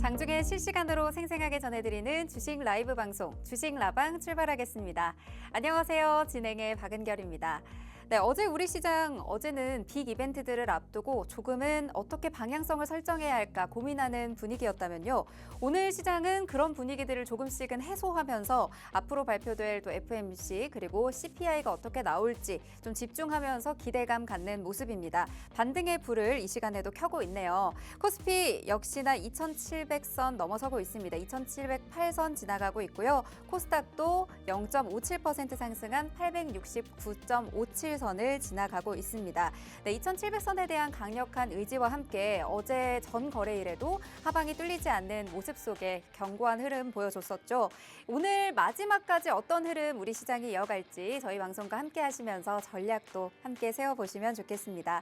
장중에 실시간으로 생생하게 전해드리는 주식 라이브 방송 주식 라방 출발하겠습니다. 안녕하세요. 진행의 박은결입니다. 네, 어제 우리 시장 어제는 빅 이벤트들을 앞두고 조금은 어떻게 방향성을 설정해야 할까 고민하는 분위기였다면요. 오늘 시장은 그런 분위기들을 조금씩은 해소하면서 앞으로 발표될 또 FOMC 그리고 CPI가 어떻게 나올지 좀 집중하면서 기대감 갖는 모습입니다. 반등의 불을 이 시간에도 켜고 있네요. 코스피 역시나 2,700선 넘어서고 있습니다. 2,708선 지나가고 있고요. 코스닥도 0.57% 상승한 869.57 선을 지나가고 있습니다. 네, 2,700선에 대한 강력한 의지와 함께 어제 전 거래일에도 하방이 뚫리지 않는 모습 속에 견고한 흐름 보여줬었죠. 오늘 마지막까지 어떤 흐름 우리 시장이 이어갈지 저희 방송과 함께 하시면서 전략도 함께 세워보시면 좋겠습니다.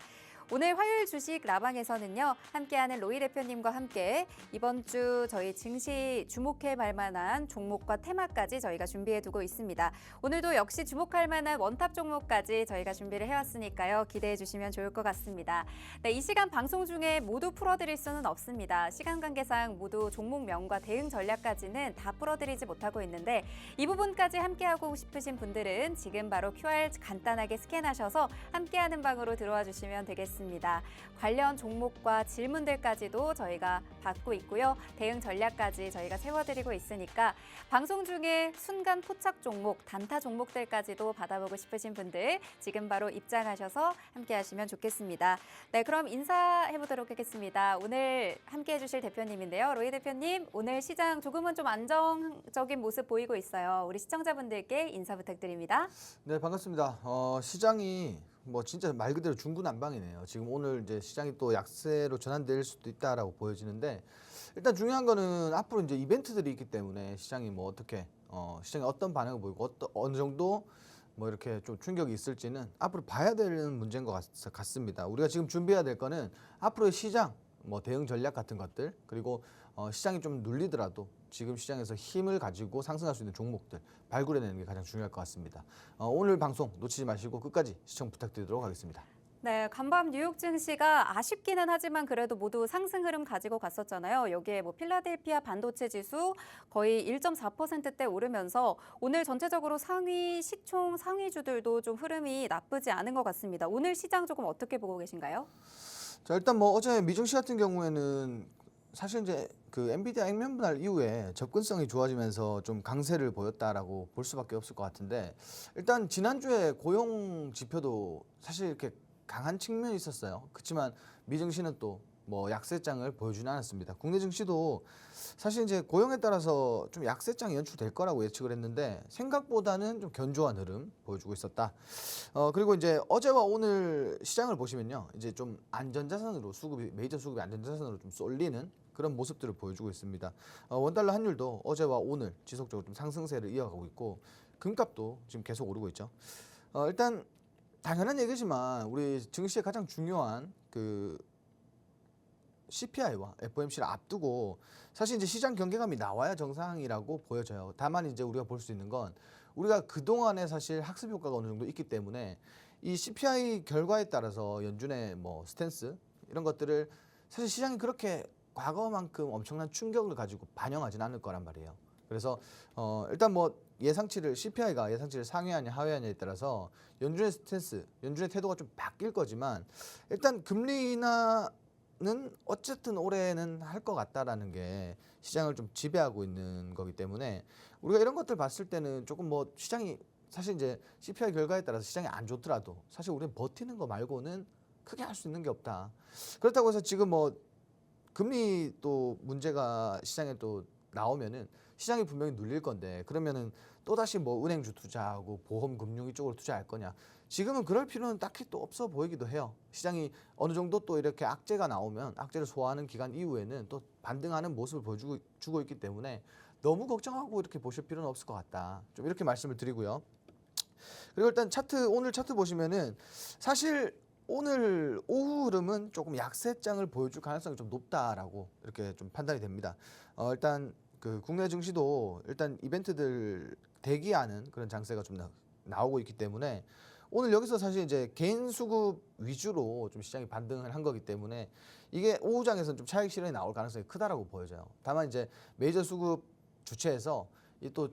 오늘 화요일 주식 라방에서는요. 함께하는 로이 대표님과 함께 이번 주 저희 증시 주목해 볼 만한 종목과 테마까지 저희가 준비해두고 있습니다. 오늘도 역시 주목할 만한 원탑 종목까지 저희가 준비를 해왔으니까요. 기대해 주시면 좋을 것 같습니다. 네, 이 시간 방송 중에 모두 풀어드릴 수는 없습니다. 시간 관계상 모두 종목명과 대응 전략까지는 다 풀어드리지 못하고 있는데 이 부분까지 함께하고 싶으신 분들은 지금 바로 QR 간단하게 스캔하셔서 함께하는 방으로 들어와 주시면 되겠습니다. 관련 종목과 질문들까지도 저희가 받고 있고요. 대응 전략까지 저희가 세워드리고 있으니까 방송 중에 순간 포착 종목, 단타 종목들까지도 받아보고 싶으신 분들 지금 바로 입장하셔서 함께 하시면 좋겠습니다. 네, 그럼 인사해보도록 하겠습니다. 오늘 함께해 주실 대표님인데요. 로이 대표님, 오늘 시장 조금은 좀 안정적인 모습 보이고 있어요. 우리 시청자분들께 인사 부탁드립니다. 네, 반갑습니다. 시장이 진짜 말 그대로 중구난방이네요. 지금 오늘 이제 시장이 또 약세로 전환될 수도 있다라고 보여지는데 일단 중요한 거는 앞으로 이제 이벤트들이 있기 때문에 시장이 어떻게 시장이 어떤 반응을 보이고 어느 정도 이렇게 좀 충격이 있을지는 앞으로 봐야 되는 문제인 것 같습니다. 우리가 지금 준비해야 될 거는 앞으로의 시장 대응 전략 같은 것들 그리고 시장이 좀 눌리더라도 지금 시장에서 힘을 가지고 상승할 수 있는 종목들 발굴해내는 게 가장 중요할 것 같습니다. 오늘 방송 놓치지 마시고 끝까지 시청 부탁드리도록 하겠습니다. 네, 간밤 뉴욕 증시가 아쉽기는 하지만 그래도 모두 상승 흐름 가지고 갔었잖아요. 여기에 필라델피아 반도체 지수 거의 1.4%대 오르면서 오늘 전체적으로 시총 상위주들도 좀 흐름이 나쁘지 않은 것 같습니다. 오늘 시장 조금 어떻게 보고 계신가요? 자, 일단 어제 미증시 같은 경우에는 사실 이제 그 엔비디아 액면 분할 이후에 접근성이 좋아지면서 좀 강세를 보였다라고 볼 수밖에 없을 것 같은데 일단 지난주에 고용 지표도 사실 이렇게 강한 측면이 있었어요. 그렇지만 미증시는 또 약세장을 보여주지 않았습니다. 국내 증시도 사실 이제 고용에 따라서 좀 약세장이 연출될 거라고 예측을 했는데 생각보다는 좀 견조한 흐름 보여주고 있었다. 그리고 이제 어제와 오늘 시장을 보시면요, 이제 좀 안전자산으로 메이저 수급이 안전자산으로 좀 쏠리는 그런 모습들을 보여주고 있습니다. 원달러 환율도 어제와 오늘 지속적으로 좀 상승세를 이어가고 있고 금값도 지금 계속 오르고 있죠. 일단 당연한 얘기지만 우리 증시의 가장 중요한 그 CPI와 FOMC를 앞두고 사실 이제 시장 경계감이 나와야 정상이라고 보여져요. 다만 이제 우리가 볼 수 있는 건 우리가 그동안에 사실 학습 효과가 어느 정도 있기 때문에 이 CPI 결과에 따라서 연준의 스탠스 이런 것들을 사실 시장이 그렇게 과거만큼 엄청난 충격을 가지고 반영하지는 않을 거란 말이에요. 그래서 일단 CPI가 예상치를 상회하냐 하회하냐에 따라서 연준의 스탠스, 연준의 태도가 좀 바뀔 거지만 일단 금리 인하는 어쨌든 올해는 할 것 같다라는 게 시장을 좀 지배하고 있는 거기 때문에 우리가 이런 것들 봤을 때는 조금 시장이 사실 이제 CPI 결과에 따라서 시장이 안 좋더라도 사실 우리는 버티는 거 말고는 크게 할 수 있는 게 없다. 그렇다고 해서 지금 금리 또 문제가 시장에 또 나오면은 시장이 분명히 눌릴 건데 그러면은 또다시 은행주 투자하고 보험 금융 이쪽으로 투자할 거냐. 지금은 그럴 필요는 딱히 또 없어 보이기도 해요. 시장이 어느 정도 또 이렇게 악재가 나오면 악재를 소화하는 기간 이후에는 또 반등하는 모습을 보여주고 있기 때문에 너무 걱정하고 이렇게 보실 필요는 없을 것 같다. 좀 이렇게 말씀을 드리고요. 그리고 일단 오늘 차트 보시면은 사실 오늘 오후 흐름은 조금 약세장을 보여줄 가능성이 좀 높다라고 이렇게 좀 판단이 됩니다. 일단 그 국내 증시도 일단 이벤트들 대기하는 그런 장세가 좀 나오고 있기 때문에 오늘 여기서 사실 이제 개인 수급 위주로 좀 시장이 반등을 한 거기 때문에 이게 오후장에서는 좀 차익 실현이 나올 가능성이 크다라고 보여져요. 다만 이제 메이저 수급 주체에서 이 또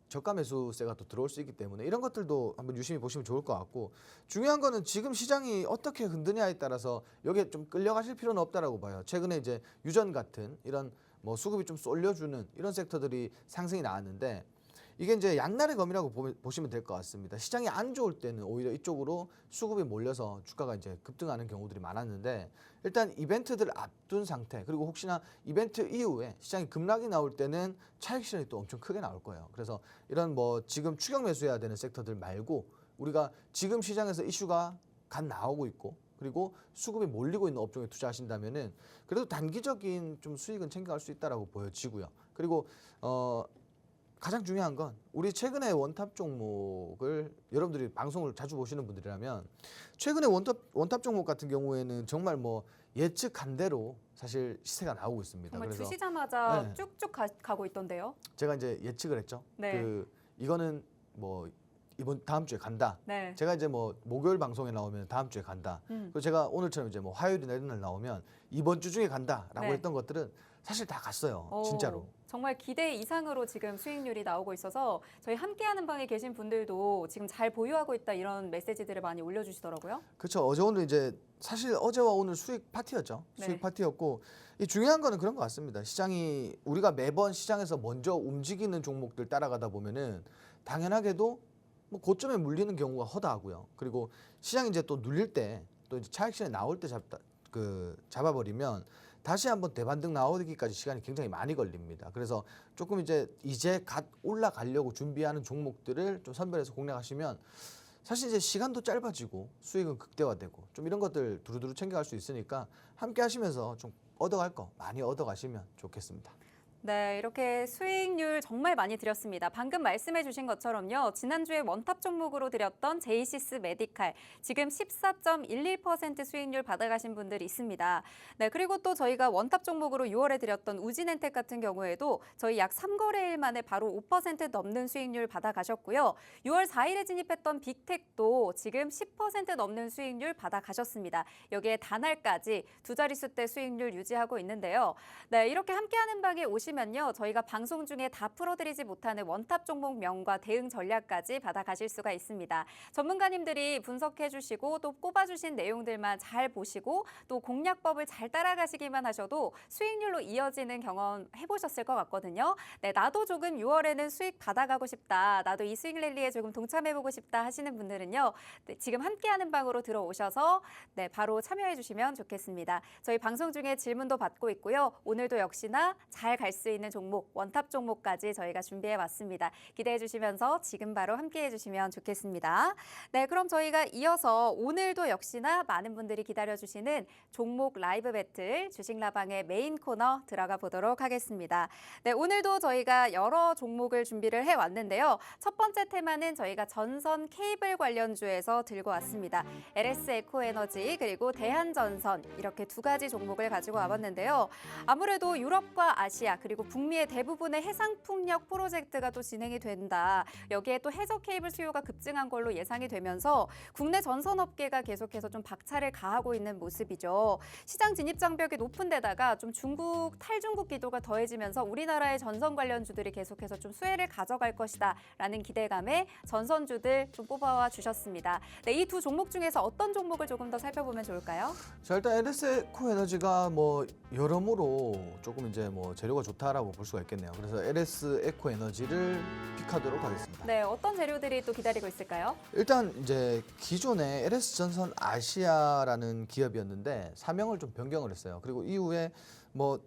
저가 매수세가 또 들어올 수 있기 때문에 이런 것들도 한번 유심히 보시면 좋을 것 같고, 중요한 거는 지금 시장이 어떻게 흔드냐에 따라서 여기에 좀 끌려가실 필요는 없다라고 봐요. 최근에 이제 유전 같은 이런 뭐 수급이 좀 쏠려주는 이런 섹터들이 상승이 나왔는데, 이게 이제 양날의 검이라고 보시면 될 것 같습니다. 시장이 안 좋을 때는 오히려 이쪽으로 수급이 몰려서 주가가 이제 급등하는 경우들이 많았는데, 일단 이벤트들을 앞둔 상태, 그리고 혹시나 이벤트 이후에 시장이 급락이 나올 때는 차익 실현이 또 엄청 크게 나올 거예요. 그래서 이런 뭐 지금 추격 매수해야 되는 섹터들 말고 우리가 지금 시장에서 이슈가 간 나오고 있고 그리고 수급이 몰리고 있는 업종에 투자하신다면은 그래도 단기적인 좀 수익은 챙겨갈 수 있다라고 보여지고요. 그리고 가장 중요한 건 우리 최근에 원탑 종목을 여러분들이 방송을 자주 보시는 분들이라면, 최근에 원탑 종목 같은 경우에는 정말 뭐 예측한 대로 사실 시세가 나오고 있습니다. 정말 그래서 주시자마자 네. 쭉쭉 가고 있던데요. 제가 이제 예측을 했죠. 네. 이거는 뭐 다음 주에 간다. 네. 제가 이제 뭐 목요일 방송에 나오면 다음 주에 간다. 그리고 제가 오늘처럼 이제 뭐 화요일이나 이런 날 나오면 이번 주 중에 간다라고 네. 했던 것들은 사실 다 갔어요. 오, 진짜로. 정말 기대 이상으로 지금 수익률이 나오고 있어서 저희 함께하는 방에 계신 분들도 지금 잘 보유하고 있다 이런 메시지들을 많이 올려주시더라고요. 그렇죠. 어제 오늘 이제 사실 어제와 오늘 수익 파티였죠. 네. 수익 파티였고, 이 중요한 거는 그런 것 같습니다. 시장이 우리가 매번 시장에서 먼저 움직이는 종목들 따라가다 보면은 당연하게도 뭐 고점에 물리는 경우가 허다하고요. 그리고 시장이 이제 또 눌릴 때 또 이제 차익 실현이 나올 때 잡아버리면 다시 한번 대반등 나오기까지 시간이 굉장히 많이 걸립니다. 그래서 조금 이제 갓 올라가려고 준비하는 종목들을 좀 선별해서 공략하시면 사실 이제 시간도 짧아지고 수익은 극대화되고 좀 이런 것들 두루두루 챙겨갈 수 있으니까 함께 하시면서 좀 얻어갈 거 많이 얻어가시면 좋겠습니다. 네, 이렇게 수익률 정말 많이 드렸습니다. 방금 말씀해 주신 것처럼요. 지난주에 원탑 종목으로 드렸던 제이시스 메디칼, 지금 14.11% 수익률 받아가신 분들이 있습니다. 네, 그리고 또 저희가 원탑 종목으로 6월에 드렸던 우진엔텍 같은 경우에도 저희 약 3거래일 만에 바로 5% 넘는 수익률 받아가셨고요. 6월 4일에 진입했던 빅텍도 지금 10% 넘는 수익률 받아가셨습니다. 여기에 단알까지 두 자릿수대 수익률 유지하고 있는데요. 네, 이렇게 함께하는 방에 오시면요. 저희가 방송 중에 다 풀어드리지 못하는 원탑 종목명과 대응 전략까지 받아가실 수가 있습니다. 전문가님들이 분석해 주시고 또 꼽아주신 내용들만 잘 보시고 또 공략법을 잘 따라가시기만 하셔도 수익률로 이어지는 경험 해보셨을 것 같거든요. 네, 나도 조금 6월에는 수익 받아가고 싶다. 나도 이 수익 랠리에 조금 동참해보고 싶다 하시는 분들은요. 네, 지금 함께하는 방으로 들어오셔서 네, 바로 참여해 주시면 좋겠습니다. 저희 방송 중에 질문도 받고 있고요. 오늘도 역시나 잘 갈 수 있는 종목, 원탑 종목까지 저희가 준비해 왔습니다. 기대해 주시면서 지금 바로 함께해 주시면 좋겠습니다. 네, 그럼 저희가 이어서 오늘도 역시나 많은 분들이 기다려 주시는 종목 라이브 배틀 주식라방의 메인 코너 들어가 보도록 하겠습니다. 네, 오늘도 저희가 여러 종목을 준비를 해 왔는데요. 첫 번째 테마는 저희가 전선 케이블 관련주에서 들고 왔습니다. LS 에코에너지 그리고 대한전선 이렇게 두 가지 종목을 가지고 와봤는데요. 아무래도 유럽과 아시아 그리고 북미의 대부분의 해상풍력 프로젝트가 또 진행이 된다. 여기에 또 해저 케이블 수요가 급증한 걸로 예상이 되면서 국내 전선업계가 계속해서 좀 박차를 가하고 있는 모습이죠. 시장 진입 장벽이 높은 데다가 좀 탈중국 기도가 더해지면서 우리나라의 전선 관련주들이 계속해서 좀 수혜를 가져갈 것이다 라는 기대감에 전선주들 좀 뽑아와 주셨습니다. 네, 이 두 종목 중에서 어떤 종목을 조금 더 살펴보면 좋을까요? 자, 일단 LS 에코에너지가 뭐 여러모로 조금 이제 뭐 재료가 좋다라고 볼 수가 있겠네요. 그래서 LS 에코에너지를 픽하도록 하겠습니다. 네, 어떤 재료들이 또 기다리고 있을까요? 일단 이제 기존에 LS 전선 아시아라는 기업이었는데 사명을 좀 변경을 했어요. 그리고 이후에 뭐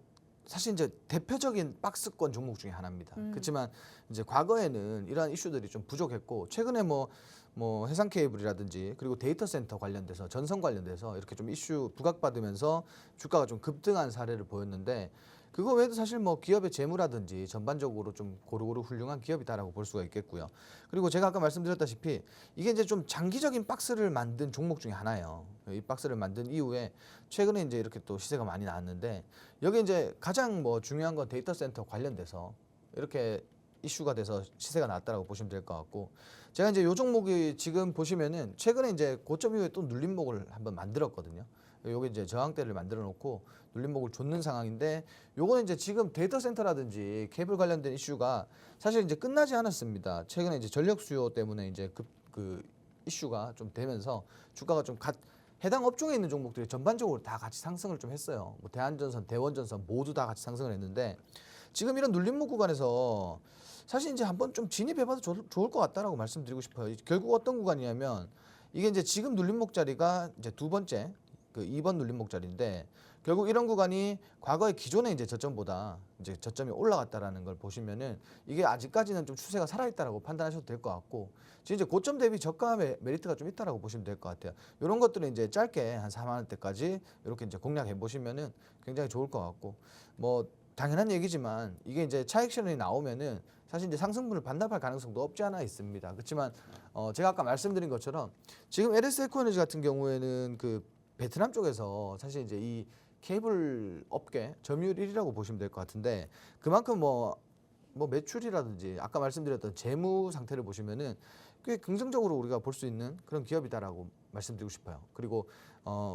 사실 이제 대표적인 박스권 종목 중에 하나입니다. 그렇지만 이제 과거에는 이러한 이슈들이 좀 부족했고, 최근에 뭐 해상 케이블이라든지 그리고 데이터 센터 관련돼서 전선 관련돼서 이렇게 좀 이슈 부각받으면서 주가가 좀 급등한 사례를 보였는데, 그거 외에도 사실 뭐 기업의 재무라든지 전반적으로 좀 고루고루 훌륭한 기업이다라고 볼 수가 있겠고요. 그리고 제가 아까 말씀드렸다시피 이게 이제 좀 장기적인 박스를 만든 종목 중에 하나예요. 이 박스를 만든 이후에 최근에 이제 이렇게 또 시세가 많이 나왔는데, 여기 이제 가장 뭐 중요한 건 데이터 센터 관련돼서 이렇게 이슈가 돼서 시세가 났다라고 보시면 될 것 같고, 제가 이제 요 종목이 지금 보시면은 최근에 이제 고점 이후에 또 눌림목을 한번 만들었거든요. 요게 이제 저항대를 만들어 놓고 눌림목을 줬는 상황인데 요거는 이제 지금 데이터 센터라든지 케이블 관련된 이슈가 사실 이제 끝나지 않았습니다. 최근에 이제 전력 수요 때문에 이제 그 이슈가 좀 되면서 주가가 좀 해당 업종에 있는 종목들이 전반적으로 다 같이 상승을 좀 했어요. 뭐 대한전선, 대원전선 모두 다 같이 상승을 했는데 지금 이런 눌림목 구간에서 사실 이제 한번 좀 진입해봐도 좋을 것 같다라고 말씀드리고 싶어요. 결국 어떤 구간이냐면 이게 이제 지금 눌림목 자리가 이제 두 번째 그 2번 눌림목 자리인데 결국 이런 구간이 과거의 기존의 이제 저점보다 이제 저점이 올라갔다라는 걸 보시면은 이게 아직까지는 좀 추세가 살아있다라고 판단하셔도 될 것 같고 지금 이제 고점 대비 저가 메리트가 좀 있다라고 보시면 될 것 같아요. 이런 것들은 이제 짧게 한 4만 원대까지 이렇게 이제 공략해 보시면은 굉장히 좋을 것 같고 뭐 당연한 얘기지만 이게 이제 차익 실현이 나오면은 사실 이제 상승분을 반납할 가능성도 없지 않아 있습니다. 그렇지만 제가 아까 말씀드린 것처럼 지금 LS 에코에너지 같은 경우에는 그 베트남 쪽에서 사실 이제 이 케이블 업계 점유율 1위라고 보시면 될 것 같은데 그만큼 뭐 매출이라든지 아까 말씀드렸던 재무 상태를 보시면은 꽤 긍정적으로 우리가 볼 수 있는 그런 기업이다라고 말씀드리고 싶어요. 그리고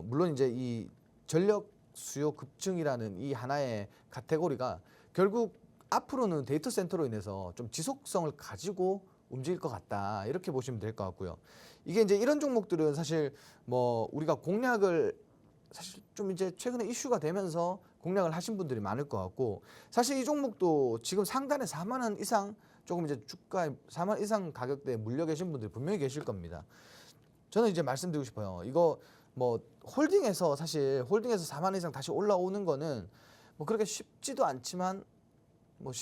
물론 이제 이 전력 수요 급증이라는 이 하나의 카테고리가 결국 앞으로는 데이터 센터로 인해서 좀 지속성을 가지고 움직일 것 같다 이렇게 보시면 될 것 같고요. 이게 이제 이런 종목들은 사실 뭐 우리가 공략을 사실 좀 이제 최근에 이슈가 되면서 공략을 하신 분들이 많을 것 같고 사실 이 종목도 지금 상단에 4만 원 이상 조금 이제 주가에 4만 원 이상 가격대에 물려 계신 분들이 분명히 계실 겁니다. 저는 이제 말씀드리고 싶어요. 이거 뭐 홀딩해서 4만 원 이상 다시 올라오는 거는 뭐 그렇게 쉽지도 않지만 뭐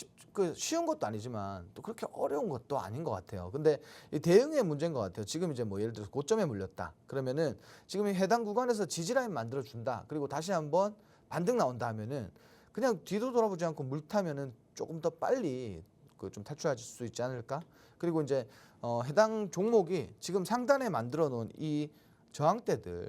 쉬운 것도 아니지만 또 그렇게 어려운 것도 아닌 것 같아요. 근데 이 대응의 문제인 것 같아요. 지금 이제 뭐 예를 들어서 고점에 물렸다. 그러면은 지금 이 해당 구간에서 지지라인 만들어 준다. 그리고 다시 한번 반등 나온다 하면은 그냥 뒤도 돌아보지 않고 물타면은 조금 더 빨리 그 좀 탈출하실 수 있지 않을까? 그리고 이제 해당 종목이 지금 상단에 만들어 놓은 이 저항대들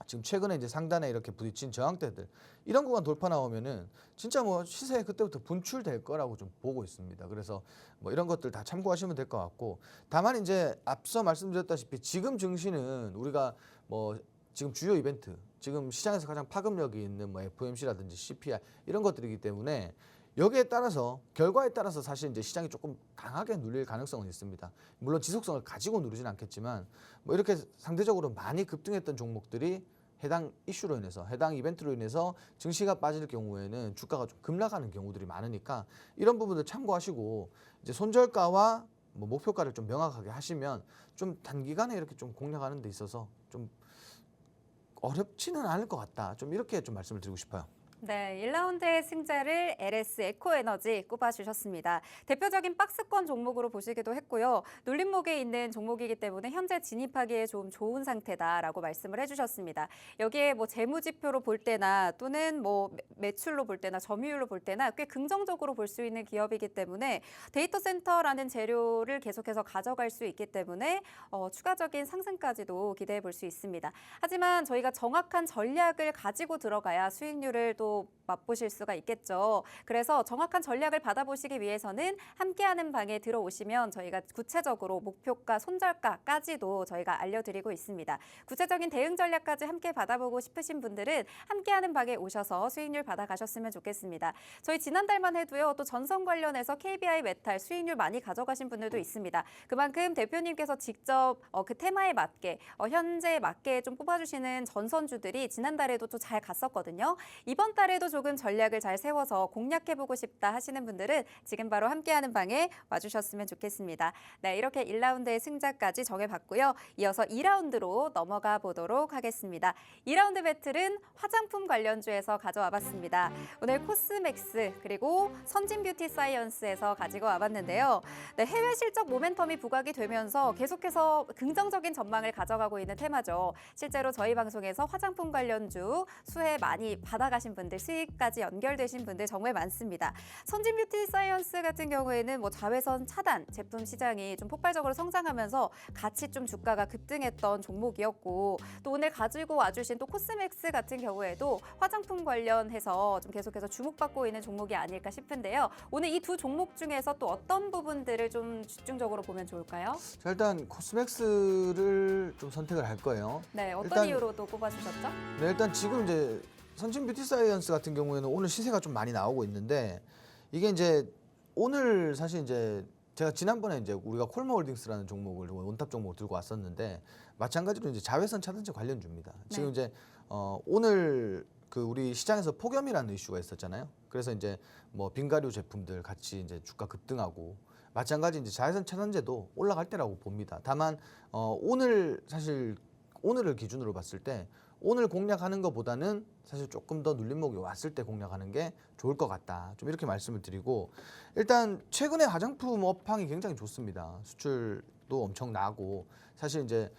지금 최근에 이제 상단에 이렇게 부딪힌 저항대들 이런 구간 돌파 나오면은 진짜 뭐 시세 그때부터 분출될 거라고 좀 보고 있습니다. 그래서 뭐 이런 것들 다 참고하시면 될 것 같고 다만 이제 앞서 말씀드렸다시피 지금 증시는 우리가 뭐 지금 주요 이벤트 지금 시장에서 가장 파급력이 있는 뭐 FOMC라든지 CPI 이런 것들이기 때문에 여기에 따라서 결과에 따라서 사실 이제 시장이 조금 강하게 눌릴 가능성은 있습니다. 물론 지속성을 가지고 누르진 않겠지만 뭐 이렇게 상대적으로 많이 급등했던 종목들이 해당 이슈로 인해서 해당 이벤트로 인해서 증시가 빠질 경우에는 주가가 좀 급락하는 경우들이 많으니까 이런 부분들 참고하시고 이제 손절가와 뭐 목표가를 좀 명확하게 하시면 좀 단기간에 이렇게 좀 공략하는 데 있어서 좀 어렵지는 않을 것 같다. 좀 이렇게 좀 말씀을 드리고 싶어요. 네, 1라운드의 승자를 LS 에코에너지 꼽아주셨습니다. 대표적인 박스권 종목으로 보시기도 했고요. 눌림목에 있는 종목이기 때문에 현재 진입하기에 좀 좋은 상태다라고 말씀을 해주셨습니다. 여기에 뭐 재무지표로 볼 때나 또는 뭐 매출로 볼 때나 점유율로 볼 때나 꽤 긍정적으로 볼 수 있는 기업이기 때문에 데이터 센터라는 재료를 계속해서 가져갈 수 있기 때문에 추가적인 상승까지도 기대해 볼 수 있습니다. 하지만 저희가 정확한 전략을 가지고 들어가야 수익률을 또 맛보실 수가 있겠죠. 그래서 정확한 전략을 받아보시기 위해서는 함께하는 방에 들어오시면 저희가 구체적으로 목표가, 손절가까지도 저희가 알려드리고 있습니다. 구체적인 대응 전략까지 함께 받아보고 싶으신 분들은 함께하는 방에 오셔서 수익률 받아가셨으면 좋겠습니다. 저희 지난달만 해도요. 또 전선 관련해서 KBI 메탈 수익률 많이 가져가신 분들도 있습니다. 그만큼 대표님께서 직접 그 테마에 맞게 현재에 맞게 좀 뽑아주시는 전선주들이 지난달에도 또 잘 갔었거든요. 이번 달에도 조금 전략을 잘 세워서 공략해보고 싶다 하시는 분들은 지금 바로 함께하는 방에 와주셨으면 좋겠습니다. 네, 이렇게 1라운드의 승자까지 정해봤고요. 이어서 2라운드로 넘어가 보도록 하겠습니다. 2라운드 배틀은 화장품 관련주에서 가져와 봤습니다. 오늘 코스맥스 그리고 선진뷰티 사이언스에서 가지고 와봤는데요. 네, 해외 실적 모멘텀이 부각이 되면서 계속해서 긍정적인 전망을 가져가고 있는 테마죠. 실제로 저희 방송에서 화장품 관련주 수혜 많이 받아가신 분들 수익 뷰티까지 연결되신 분들 정말 많습니다. 선진 뷰티 사이언스 같은 경우에는 뭐 자외선 차단 제품 시장이 좀 폭발적으로 성장하면서 같이 좀 주가가 급등했던 종목이었고, 또 오늘 가지고 와주신 또 코스맥스 같은 경우에도 화장품 관련해서 좀 계속해서 주목받고 있는 종목이 아닐까 싶은데요. 오늘 이 두 종목 중에서 또 어떤 부분들을 좀 집중적으로 보면 좋을까요? 자, 일단 코스맥스를 좀 선택을 할 거예요. 네, 어떤 일단- 이유로 또 꼽아주셨죠? 네, 일단 지금 이제 선진 뷰티 사이언스 같은 경우에는 오늘 시세가 좀 많이 나오고 있는데, 이게 이제 오늘 사실 이제 제가 지난번에 이제 우리가 콜마홀딩스라는 종목을 원탑 종목을 들고 왔었는데, 마찬가지로 이제 자외선 차단제 관련주입니다. 지금 네. 이제 오늘 그 우리 시장에서 폭염이라는 이슈가 있었잖아요. 그래서 이제 뭐 빙가류 제품들 같이 이제 주가 급등하고, 마찬가지 이제 자외선 차단제도 올라갈 때라고 봅니다. 다만 오늘 사실 오늘을 기준으로 봤을 때 오늘 공략하는 것보다는 사실 조금 더 눌림목이 왔을 때 공략하는 게 좋을 것 같다. 좀 이렇게 말씀을 드리고, 일단 최근에 화장품 업황이 굉장히 좋습니다. 수출도 엄청 나고, 사실 이제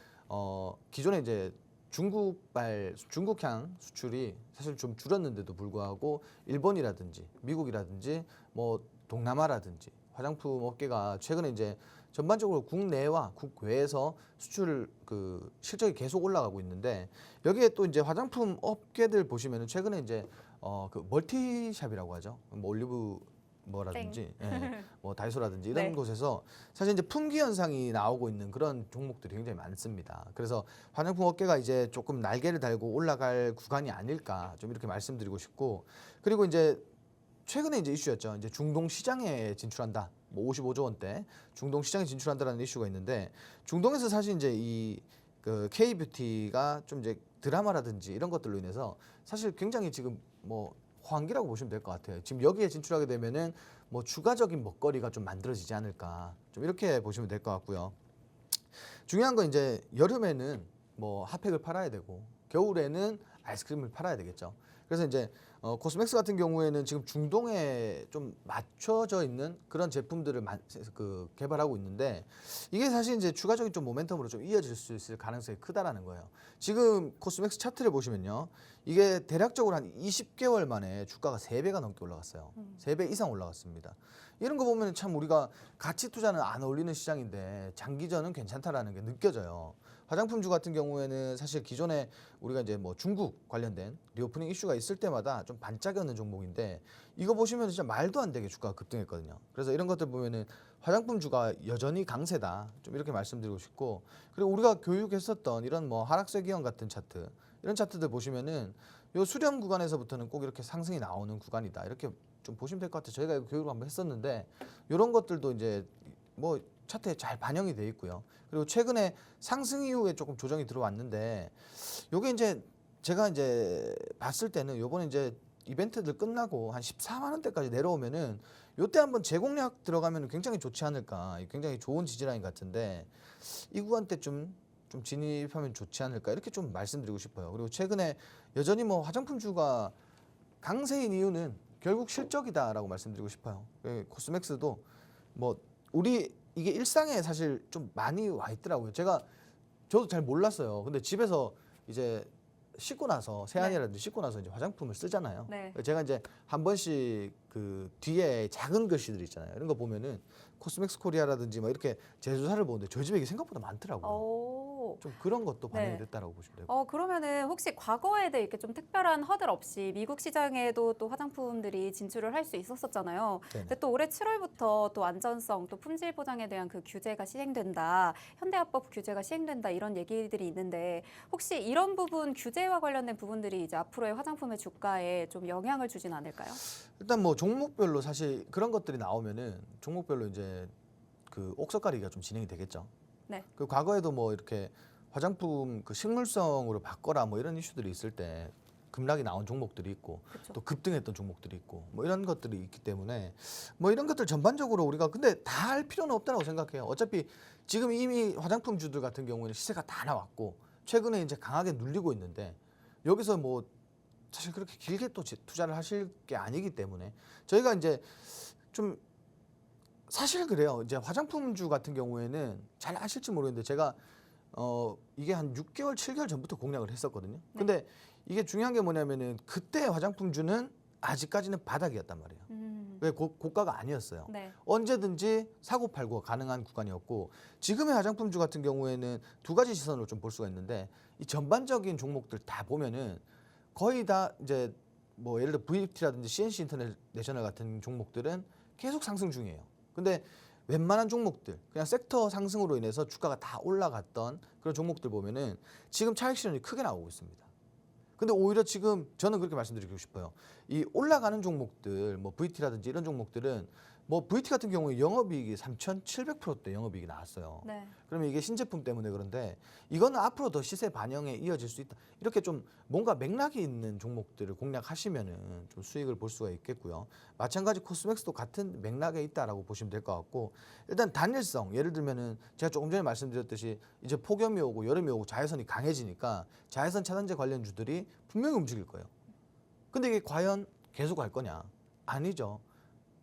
기존에 이제 중국향 수출이 사실 좀 줄었는데도 불구하고 일본이라든지 미국이라든지 뭐 동남아라든지 화장품 업계가 최근에 이제 전반적으로 국내와 국외에서 수출 그 실적이 계속 올라가고 있는데, 여기에 또 이제 화장품 업계들 보시면은 최근에 이제 그 멀티샵이라고 하죠. 뭐 올리브 뭐라든지 뭐 다이소라든지 이런 네. 곳에서 사실 이제 품귀 현상이 나오고 있는 그런 종목들이 굉장히 많습니다. 그래서 화장품 업계가 이제 조금 날개를 달고 올라갈 구간이 아닐까 좀 이렇게 말씀드리고 싶고, 그리고 이제 최근에 이제 이슈였죠. 이제 중동 시장에 진출한다. 뭐 55조 원대 중동 시장에 진출한다라는 이슈가 있는데, 중동에서 사실 이제 이 그 K-뷰티가 좀 이제 드라마라든지 이런 것들로 인해서 사실 굉장히 지금 뭐 호황기라고 보시면 될 것 같아요. 지금 여기에 진출하게 되면은 뭐 추가적인 먹거리가 좀 만들어지지 않을까, 좀 이렇게 보시면 될 것 같고요. 중요한 건 이제 여름에는 뭐 핫팩을 팔아야 되고 겨울에는 아이스크림을 팔아야 되겠죠. 그래서 이제 코스맥스 같은 경우에는 지금 중동에 좀 맞춰져 있는 그런 제품들을 개발하고 있는데, 이게 사실 이제 추가적인 좀 모멘텀으로 좀 이어질 수 있을 가능성이 크다라는 거예요. 지금 코스맥스 차트를 보시면요, 이게 대략적으로 한 20개월 만에 주가가 3배가 넘게 올라갔어요. 3배 이상 올라갔습니다. 이런 거 보면 참 우리가 가치 투자는 안 어울리는 시장인데 장기전은 괜찮다라는 게 느껴져요. 화장품주 같은 경우에는 사실 기존에 우리가 이제 뭐 중국 관련된 리오프닝 이슈가 있을 때마다 좀 반짝이는 종목인데, 이거 보시면 진짜 말도 안 되게 주가가 급등했거든요. 그래서 이런 것들 보면은 화장품주가 여전히 강세다. 좀 이렇게 말씀드리고 싶고, 그리고 우리가 교육했었던 이런 뭐 하락세 기형 같은 차트, 이런 차트들 보시면은 요 수렴 구간에서부터는 꼭 이렇게 상승이 나오는 구간이다. 이렇게 좀 보시면 될 것 같아요. 저희가 이거 교육을 한번 했었는데, 이런 것들도 이제 뭐 차트에 잘 반영이 돼 있고요. 그리고 최근에 상승 이후에 조금 조정이 들어왔는데, 요게 이제 제가 이제 봤을 때는 요번에 이제 이벤트들 끝나고 한 14만 원대까지 내려오면은 요때 한번 재공략 들어가면 굉장히 좋지 않을까. 굉장히 좋은 지지라인 같은데, 이 구간 때 좀 진입하면 좋지 않을까, 이렇게 좀 말씀드리고 싶어요. 그리고 최근에 여전히 뭐 화장품주가 강세인 이유는 결국 실적이다라고 말씀드리고 싶어요. 코스맥스도 뭐 우리 이게 일상에 사실 좀 많이 와 있더라고요. 저도 잘 몰랐어요. 근데 집에서 이제 씻고 나서 세안이라든지 씻고 나서 이제 화장품을 쓰잖아요. 네. 제가 이제 한 번씩 그 뒤에 작은 글씨들 있잖아요. 이런 거 보면은 코스맥스 코리아라든지 뭐 이렇게 제조사를 보는데 저희 집에 이게 생각보다 많더라고요. 오. 좀 그런 것도 반영이 네. 됐다라고 보시면 돼요. 그러면은 혹시 과거에도 이렇게 좀 특별한 허들 없이 미국 시장에도 또 화장품들이 진출을 할 수 있었었잖아요. 네네. 근데 또 올해 7월부터 또 안전성, 또 품질 보장에 대한 그 규제가 시행된다, 현대화법 규제가 시행된다, 이런 얘기들이 있는데, 혹시 이런 부분 규제와 관련된 부분들이 이제 앞으로의 화장품의 주가에 좀 영향을 주진 않을까요? 일단 뭐 종목별로 사실 그런 것들이 나오면은 종목별로 이제 그 옥석 가리기가 좀 진행이 되겠죠. 네. 그 과거에도 뭐 이렇게 화장품 그 식물성으로 바꿔라 뭐 이런 이슈들이 있을 때 급락이 나온 종목들이 있고, 그렇죠. 또 급등했던 종목들이 있고, 뭐 이런 것들이 있기 때문에 뭐 이런 것들 전반적으로 우리가 근데 다 할 필요는 없다고 생각해요. 어차피 지금 이미 화장품주들 같은 경우에는 시세가 다 나왔고 최근에 이제 강하게 눌리고 있는데, 여기서 뭐 사실 그렇게 길게 또 투자를 하실 게 아니기 때문에 저희가 이제 좀 사실 그래요. 이제 화장품주 같은 경우에는 잘 아실지 모르겠는데, 제가 이게 한 6개월, 7개월 전부터 공략을 했었거든요. 근데 이게 중요한 게 뭐냐면은 그때 화장품주는 아직까지는 바닥이었단 말이에요. 왜 고가가 아니었어요. 네. 언제든지 사고 팔고가 가능한 구간이었고 지금의 화장품주 같은 경우에는 두 가지 시선으로 좀 볼 수가 있는데 이 전반적인 종목들 다 보면은 거의 다 이제 뭐 예를 들어 VT라든지 CNC 인터내셔널 같은 종목들은 계속 상승 중이에요. 근데 웬만한 종목들 그냥 섹터 상승으로 인해서 주가가 다 올라갔던 그런 종목들 보면은 지금 차익 실현이 크게 나오고 있습니다. 근데 오히려 지금 저는 그렇게 말씀드리고 싶어요. 이 올라가는 종목들, 뭐 VT라든지 이런 종목들은 뭐 VT 같은 경우에 영업이익이 3,700%대 영업이익이 나왔어요. 네. 그러면 이게 신제품 때문에 그런데 이거는 앞으로 더 시세 반영에 이어질 수 있다. 이렇게 좀 뭔가 맥락이 있는 종목들을 공략하시면은 좀 수익을 볼 수가 있겠고요. 마찬가지 코스맥스도 같은 맥락에 있다라고 보시면 될 것 같고 일단 단일성 예를 들면은 제가 조금 전에 말씀드렸듯이 이제 폭염이 오고 여름이 오고 자외선이 강해지니까 자외선 차단제 관련주들이 분명히 움직일 거예요. 근데 이게 과연 계속 갈 거냐? 아니죠.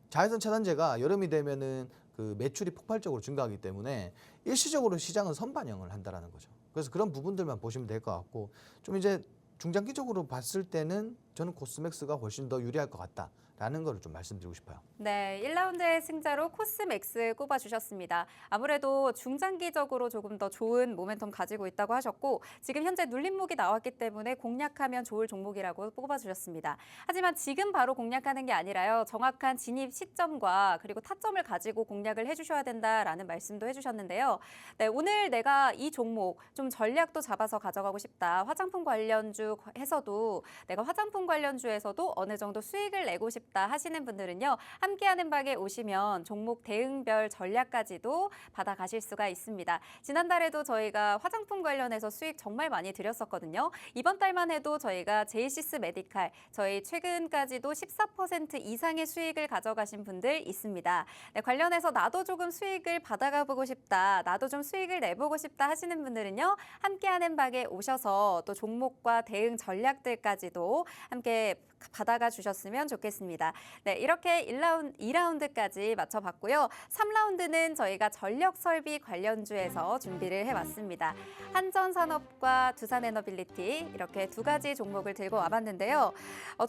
자외선 차단제가 여름이 되면은 그 매출이 폭발적으로 증가하기 때문에 일시적으로 시장은 선반영을 한다라는 거죠. 그래서 그런 부분들만 보시면 될 것 같고 좀 이제 중장기적으로 봤을 때는 저는 코스맥스가 훨씬 더 유리할 것 같다라는 거를 좀 말씀드리고 싶어요. 네, 1라운드의 승자로 코스맥스 꼽아주셨습니다. 아무래도 중장기적으로 조금 더 좋은 모멘텀 가지고 있다고 하셨고 지금 현재 눌림목이 나왔기 때문에 공략하면 좋을 종목이라고 꼽아주셨습니다. 하지만 지금 바로 공략하는 게 아니라요. 정확한 진입 시점과 그리고 타점을 가지고 공략을 해주셔야 된다라는 말씀도 해주셨는데요. 네, 오늘 내가 이 종목 좀 전략도 잡아서 가져가고 싶다. 화장품 관련주 해서도 내가 화장품 관련주에서도 어느 정도 수익을 내고 싶다 하시는 분들은요. 함께하는 방에 오시면 종목 대응별 전략까지도 받아가실 수가 있습니다. 지난달에도 저희가 화장품 관련해서 수익 정말 많이 드렸었거든요. 이번 달만 해도 저희가 제이시스 메디칼 저희 최근까지도 14% 이상의 수익을 가져가신 분들 있습니다. 네, 관련해서 나도 조금 수익을 받아가 보고 싶다. 나도 좀 수익을 내보고 싶다 하시는 분들은요. 함께하는 방에 오셔서 또 종목과 대응 전략들까지도 함께 받아가 주셨으면 좋겠습니다. 네, 이렇게 2라운드까지 맞춰봤고요. 3라운드는 저희가 전력 설비 관련주에서 준비를 해왔습니다. 한전산업과 두산에너빌리티 이렇게 두 가지 종목을 들고 와봤는데요.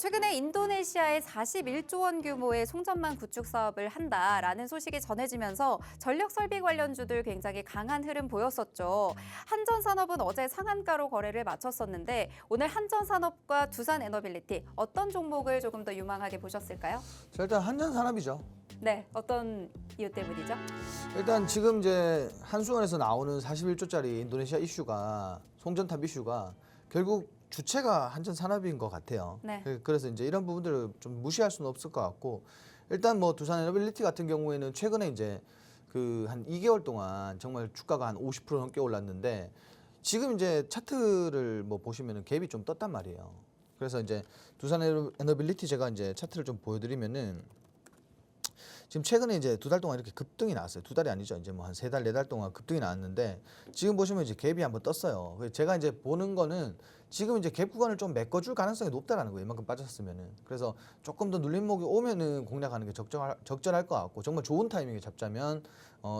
최근에 인도네시아에 41조 원 규모의 송전망 구축 사업을 한다라는 소식이 전해지면서 전력 설비 관련주들 굉장히 강한 흐름 보였었죠. 한전산업은 어제 상한가로 거래를 마쳤었는데 오늘 한전산업과 두산에너빌리티 어떤 종목을 조금 더 유망하게 보셨을까요? 자, 일단 한전산업이죠. 네, 어떤 이유 때문이죠? 일단 지금 이제 한수원에서 나오는 41조짜리 인도네시아 이슈가 송전탑 이슈가 결국 주체가 한전산업인 것 같아요. 네. 그래서 이제 이런 부분들을 좀 무시할 수는 없을 것 같고 일단 뭐 두산에너빌리티 같은 경우에는 최근에 이제 그 한 2개월 동안 정말 주가가 한 50% 넘게 올랐는데 지금 이제 차트를 뭐 보시면은 갭이 좀 떴단 말이에요. 그래서 이제 두산에너빌리티 제가 이제 차트를 좀 보여드리면은 지금 최근에 이제 두 달 동안 이렇게 급등이 나왔어요. 두 달이 아니죠. 이제 뭐 한 세 달, 네 달 동안 급등이 나왔는데 지금 보시면 이제 갭이 한번 떴어요. 그래서 제가 이제 보는 거는 지금 이제 갭 구간을 좀 메꿔줄 가능성이 높다라는 거예요. 이만큼 빠졌으면은. 그래서 조금 더 눌림목이 오면은 공략하는 게 적절할 것 같고 정말 좋은 타이밍에 잡자면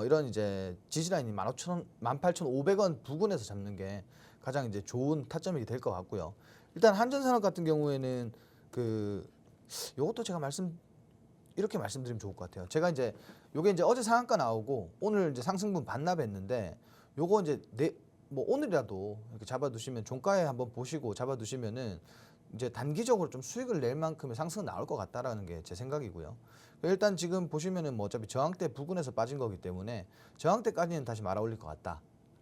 이런 이제 지지라인이 18,500원 부근에서 잡는 게 가장 이제 좋은 타점이 될 것 같고요. 일단 한전산업 같은 경우에는 요것도 제가 이렇게 말씀드리면 좋을 것 같아요. 제가 이제 요게 이제 어제 상한가 나오고 오늘 이제 상승분 반납했는데 요거 이제 뭐 오늘이라도 이렇게 잡아두시면 종가에 한번 보시고 잡아두시면은 이제 단기적으로 좀 수익을 낼 만큼의 상승은 나올 것 같다라는 게 제 생각이고요. 일단 지금 보시면은 뭐 어차피 저항대 부근에서 빠진 거기 때문에 저항대까지는 다시 말아 올릴 것 같다.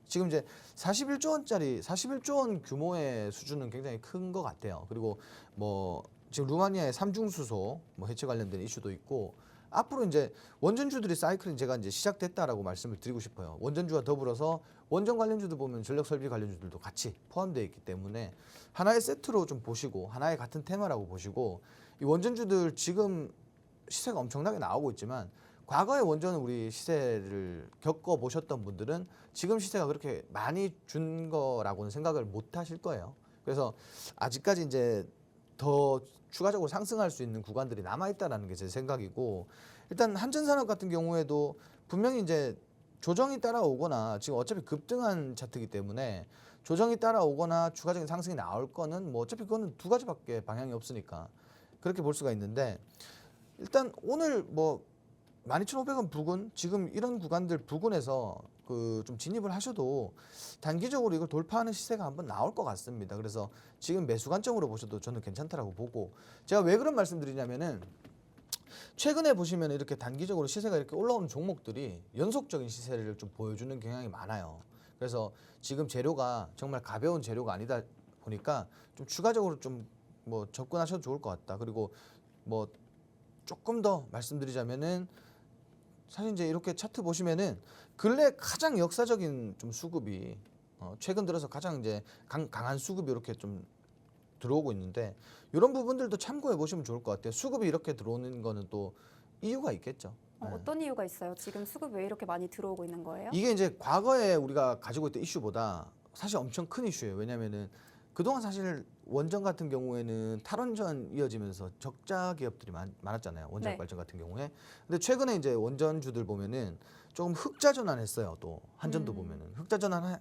지금 이제 41조 원 규모의 수준은 굉장히 큰 것 같아요. 그리고 뭐 지금 루마니아의 삼중수소 뭐 해체 관련된 이슈도 있고 앞으로 이제 원전주들이 사이클이 제가 이제 시작됐다라고 말씀을 드리고 싶어요. 원전주와 더불어서 원전 관련주도 보면 전력 설비 관련주들도 같이 포함되어 있기 때문에 하나의 세트로 좀 보시고 하나의 같은 테마라고 보시고 이 원전주들 지금 시세가 엄청나게 나오고 있지만 과거에 원전은 우리 시세를 겪어보셨던 분들은 지금 시세가 그렇게 많이 준 거라고는 생각을 못 하실 거예요. 그래서 아직까지 이제 더 추가적으로 상승할 수 있는 구간들이 남아있다는 게 제 생각이고 일단 한전산업 같은 경우에도 분명히 이제 조정이 따라오거나 지금 어차피 급등한 차트이기 때문에 조정이 따라오거나 추가적인 상승이 나올 거는 뭐 어차피 그거는 두 가지밖에 방향이 없으니까 그렇게 볼 수가 있는데 일단 오늘 뭐 12,500원 부근 지금 이런 구간들 부근에서 그 좀 진입을 하셔도 단기적으로 이걸 돌파하는 시세가 한번 나올 것 같습니다. 그래서 지금 매수 관점으로 보셔도 저는 괜찮다라고 보고 제가 왜 그런 말씀드리냐면은 최근에 보시면 이렇게 단기적으로 시세가 이렇게 올라오는 종목들이 연속적인 시세를 좀 보여주는 경향이 많아요. 그래서 지금 재료가 정말 가벼운 재료가 아니다 보니까 좀 추가적으로 좀 뭐 접근하셔도 좋을 것 같다. 그리고 뭐 조금 더 말씀드리자면은 사실 이제 이렇게 차트 보시면은 근래 가장 역사적인 좀 수급이 최근 들어서 가장 이제 강한 수급이 이렇게 좀 들어오고 있는데 이런 부분들도 참고해 보시면 좋을 것 같아요. 수급이 이렇게 들어오는 거는 또 이유가 있겠죠. 네. 어떤 이유가 있어요? 지금 수급 왜 이렇게 많이 들어오고 있는 거예요? 이게 이제 과거에 우리가 가지고 있던 이슈보다 사실 엄청 큰 이슈예요. 왜냐면은 그동안 사실 원전 같은 경우에는 탈원전 이어지면서 적자 기업들이 많았잖아요. 원자력 네. 발전 같은 경우에. 근데 최근에 이제 원전주들 보면은 조금 흑자 전환했어요. 또 한전도 보면은 흑자 전환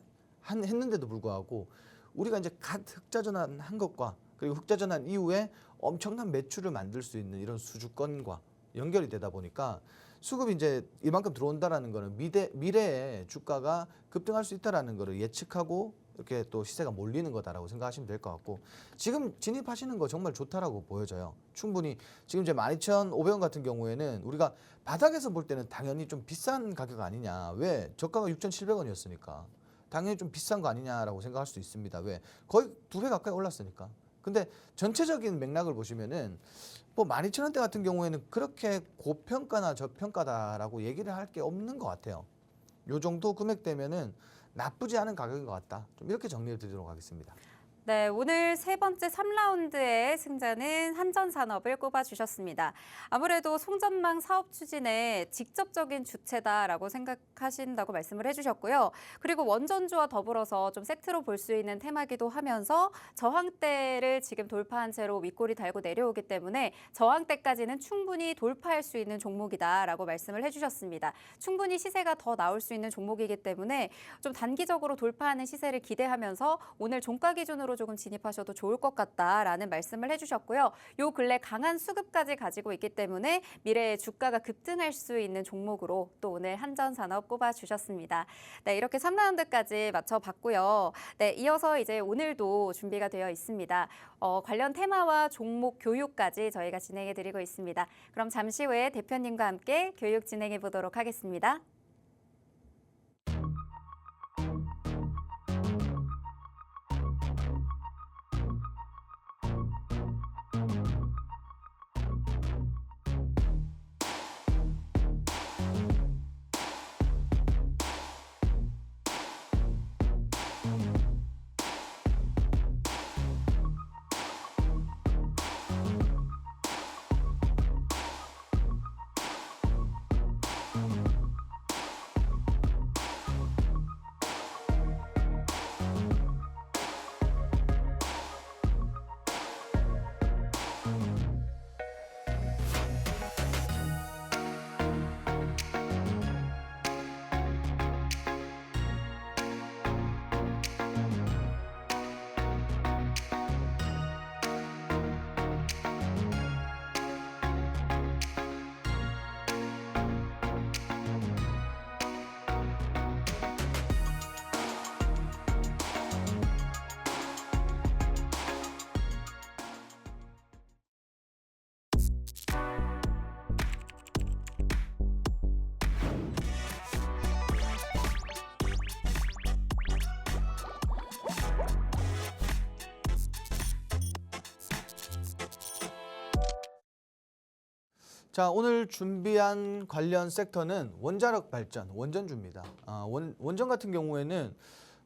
했는데도 불구하고 우리가 이제 갓 흑자 전환한 것과 그리고 흑자 전환 이후에 엄청난 매출을 만들 수 있는 이런 수주권과 연결이 되다 보니까 수급이 이제 이만큼 들어온다라는 거는 미래에 주가가 급등할 수 있다라는 거를 예측하고 이렇게 또 시세가 몰리는 거다라고 생각하시면 될 것 같고 지금 진입하시는 거 정말 좋다라고 보여져요. 충분히 지금 이제 12,500원 같은 경우에는 우리가 바닥에서 볼 때는 당연히 좀 비싼 가격 아니냐. 왜? 저가가 6,700원이었으니까. 당연히 좀 비싼 거 아니냐라고 생각할 수 있습니다. 왜? 거의 2배 가까이 올랐으니까. 근데 전체적인 맥락을 보시면은 뭐 12,000원대 같은 경우에는 그렇게 고평가나 저평가다라고 얘기를 할 게 없는 것 같아요. 요 정도 금액대면은 나쁘지 않은 가격인 것 같다. 좀 이렇게 정리를 드리도록 하겠습니다. 네, 오늘 세 번째 3라운드의 승자는 한전산업을 꼽아주셨습니다. 아무래도 송전망 사업 추진에 직접적인 주체다라고 생각하신다고 말씀을 해주셨고요. 그리고 원전주와 더불어서 좀 세트로 볼 수 있는 테마기도 하면서 저항대를 지금 돌파한 채로 윗골이 달고 내려오기 때문에 저항대까지는 충분히 돌파할 수 있는 종목이다라고 말씀을 해주셨습니다. 충분히 시세가 더 나올 수 있는 종목이기 때문에 좀 단기적으로 돌파하는 시세를 기대하면서 오늘 종가 기준으로 조금 진입하셔도 좋을 것 같다라는 말씀을 해주셨고요. 요 근래 강한 수급까지 가지고 있기 때문에 미래에 주가가 급등할 수 있는 종목으로 또 오늘 한전산업 꼽아주셨습니다. 네, 이렇게 3라운드까지 맞춰봤고요. 네, 이어서 이제 오늘도 준비가 되어 있습니다. 관련 테마와 종목 교육까지 저희가 진행해드리고 있습니다. 그럼 잠시 후에 대표님과 함께 교육 진행해 보도록 하겠습니다. 자, 오늘 준비한 관련 섹터는 원자력 발전, 원전주입니다. 원전 같은 경우에는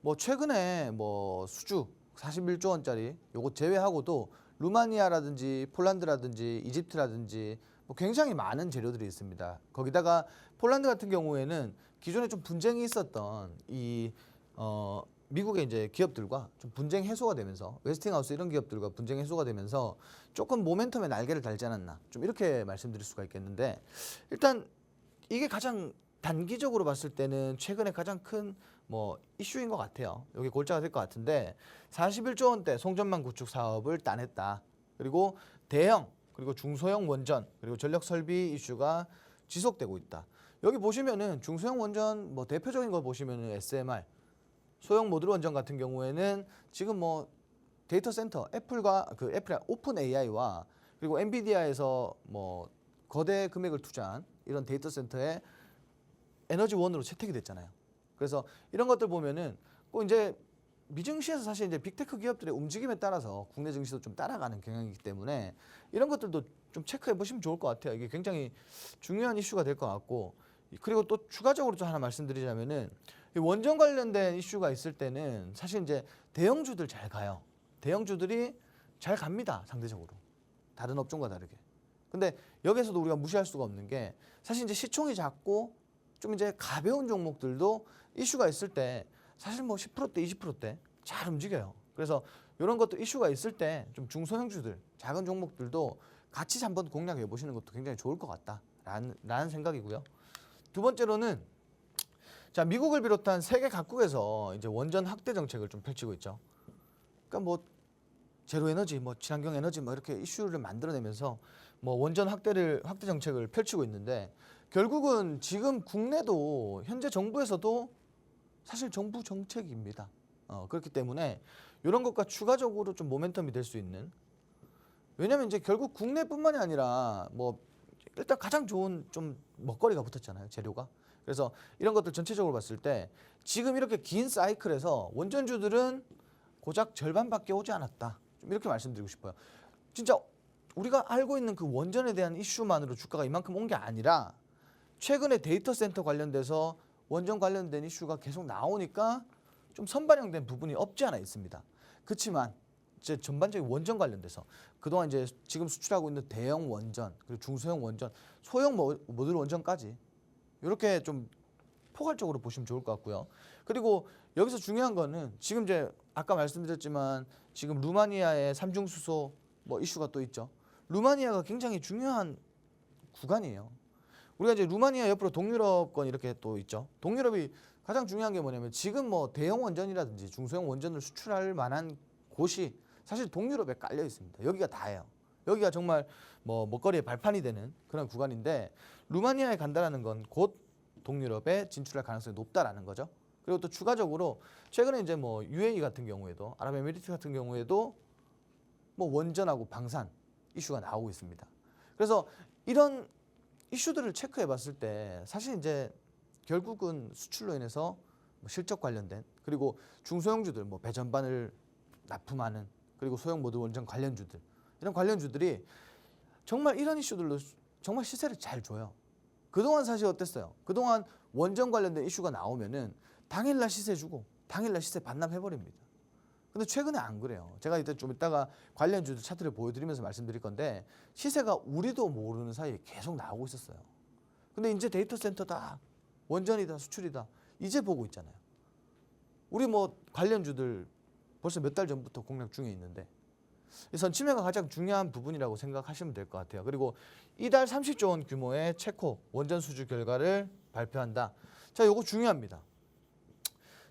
뭐 최근에 뭐 수주 41조 원짜리 요거 제외하고도 루마니아라든지 폴란드라든지 이집트라든지 뭐 굉장히 많은 재료들이 있습니다. 거기다가 폴란드 같은 경우에는 기존에 좀 분쟁이 있었던 미국의 이제 기업들과 좀 분쟁 해소가 되면서 웨스팅하우스 이런 기업들과 분쟁 해소가 되면서 조금 모멘텀의 날개를 달지 않았나 좀 이렇게 말씀드릴 수가 있겠는데 일단 이게 가장 단기적으로 봤을 때는 최근에 가장 큰 뭐 이슈인 것 같아요. 여기 골자가 될 것 같은데 41조 원대 송전망 구축 사업을 따냈다. 그리고 대형 그리고 중소형 원전, 그리고 전력 설비 이슈가 지속되고 있다. 여기 보시면은 중소형 원전 뭐 대표적인 거 보시면은 SMR, 소형 모듈 원전 같은 경우에는 지금 뭐 데이터 센터 애플과 애플의 오픈 AI와 그리고 엔비디아에서 뭐 거대 금액을 투자한 이런 데이터 센터에 에너지원으로 채택이 됐잖아요. 그래서 이런 것들 보면은 꼭 이제 미증시에서 사실 이제 빅테크 기업들의 움직임에 따라서 국내 증시도 좀 따라가는 경향이기 때문에 이런 것들도 좀 체크해 보시면 좋을 것 같아요. 이게 굉장히 중요한 이슈가 될 것 같고, 그리고 또 추가적으로 좀 하나 말씀드리자면은 이 원전 관련된 이슈가 있을 때는 사실 이제 대형주들 잘 가요. 대형주들이 잘 갑니다. 상대적으로 다른 업종과 다르게. 근데 여기서도 우리가 무시할 수가 없는 게 사실 이제 시총이 작고 좀 이제 가벼운 종목들도 이슈가 있을 때 사실 뭐 10%대, 20%대 잘 움직여요. 그래서 이런 것도 이슈가 있을 때 좀 중소형주들, 작은 종목들도 같이 한번 공략해 보시는 것도 굉장히 좋을 것 같다라는 생각이고요. 두 번째로는 자, 미국을 비롯한 세계 각국에서 이제 원전 확대 정책을 좀 펼치고 있죠. 그러니까 뭐 제로 에너지, 뭐 친환경 에너지 뭐 이렇게 이슈를 만들어내면서 뭐 원전 확대 정책을 펼치고 있는데 결국은 지금 국내도 현재 정부에서도 사실 정부 정책입니다. 그렇기 때문에 이런 것과 추가적으로 좀 모멘텀이 될 수 있는, 왜냐하면 이제 결국 국내뿐만이 아니라 뭐 일단 가장 좋은 좀 먹거리가 붙었잖아요, 재료가. 그래서 이런 것들 전체적으로 봤을 때 지금 이렇게 긴 사이클에서 원전주들은 고작 절반밖에 오지 않았다. 좀 이렇게 말씀드리고 싶어요. 진짜 우리가 알고 있는 그 원전에 대한 이슈만으로 주가가 이만큼 온 게 아니라 최근에 데이터 센터 관련돼서 원전 관련된 이슈가 계속 나오니까 좀 선반영된 부분이 없지 않아 있습니다. 그렇지만 이제 전반적인 원전 관련돼서 그동안 이제 지금 수출하고 있는 대형 원전, 그리고 중소형 원전, 소형 모듈 원전까지 이렇게 좀 포괄적으로 보시면 좋을 것 같고요. 그리고 여기서 중요한 거는 지금 이제 아까 말씀드렸지만 지금 루마니아의 삼중 수소 뭐 이슈가 또 있죠. 루마니아가 굉장히 중요한 구간이에요. 우리가 이제 루마니아 옆으로 동유럽권 이렇게 또 있죠. 동유럽이 가장 중요한 게 뭐냐면 지금 뭐 대형 원전이라든지 중소형 원전을 수출할 만한 곳이 사실 동유럽에 깔려 있습니다. 여기가 다예요. 여기가 정말 뭐 먹거리의 발판이 되는 그런 구간인데 루마니아에 간다라는 건 곧 동유럽에 진출할 가능성이 높다라는 거죠. 그리고 또 추가적으로 최근에 이제 뭐 UAE 같은 경우에도 아랍에미리트 같은 경우에도 뭐 원전하고 방산 이슈가 나오고 있습니다. 그래서 이런 이슈들을 체크해 봤을 때 사실 이제 결국은 수출로 인해서 뭐 실적 관련된 그리고 중소형주들 뭐 배전반을 납품하는 그리고 소형 모듈 원전 관련주들 이런 관련주들이 정말 이런 이슈들로 정말 시세를 잘 줘요. 그동안 사실 어땠어요? 그동안 원전 관련된 이슈가 나오면은 당일날 시세 주고 당일날 시세 반납해버립니다. 근데 최근에 안 그래요. 제가 이따 좀 이따가 관련주들 차트를 보여드리면서 말씀드릴 건데 시세가 우리도 모르는 사이에 계속 나오고 있었어요. 근데 이제 데이터 센터다, 원전이다, 수출이다 이제 보고 있잖아요. 우리 뭐 관련주들 벌써 몇 달 전부터 공략 중에 있는데 이 선침해가 가장 중요한 부분이라고 생각하시면 될 것 같아요. 그리고 이달 30조 원 규모의 체코 원전 수주 결과를 발표한다. 자, 요거 중요합니다.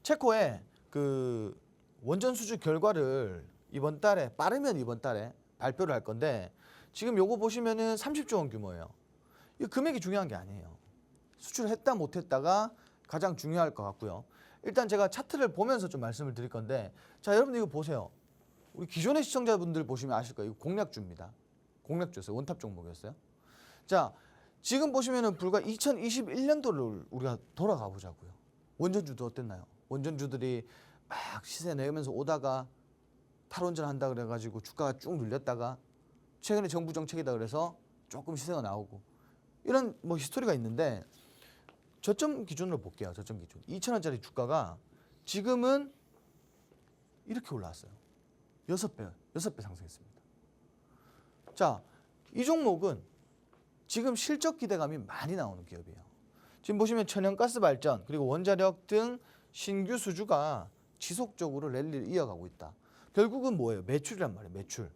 체코의 그 원전 수주 결과를 이번 달에 빠르면 이번 달에 발표를 할 건데 지금 요거 보시면은 30조 원 규모예요. 이 금액이 중요한 게 아니에요. 수출했다 못했다가 가장 중요할 것 같고요. 일단 제가 차트를 보면서 좀 말씀을 드릴 건데 자, 여러분들 이거 보세요. 우리 기존의 시청자분들 보시면 아실 거예요. 이거 공략주입니다. 공략주였어요. 원탑 종목이었어요. 자, 지금 보시면은 불과 2021년도를 우리가 돌아가 보자고요. 원전주도 어땠나요? 원전주들이 막 시세 내면서 오다가 탈원전 한다 그래가지고 주가가 쭉 눌렸다가 최근에 정부 정책이다 그래서 조금 시세가 나오고 이런 뭐 히스토리가 있는데 저점 기준으로 볼게요. 저점 기준 2,000원짜리 주가가 지금은 이렇게 올라왔어요. 6배 상승했습니다. 자, 이 종목은 지금 실적 기대감이 많이 나오는 기업이에요. 지금 보시면 천연가스 발전 그리고 원자력 등 신규 수주가 지속적으로 랠리를 이어가고 있다. 결국은 뭐예요? 매출이란 말이에요. 매출.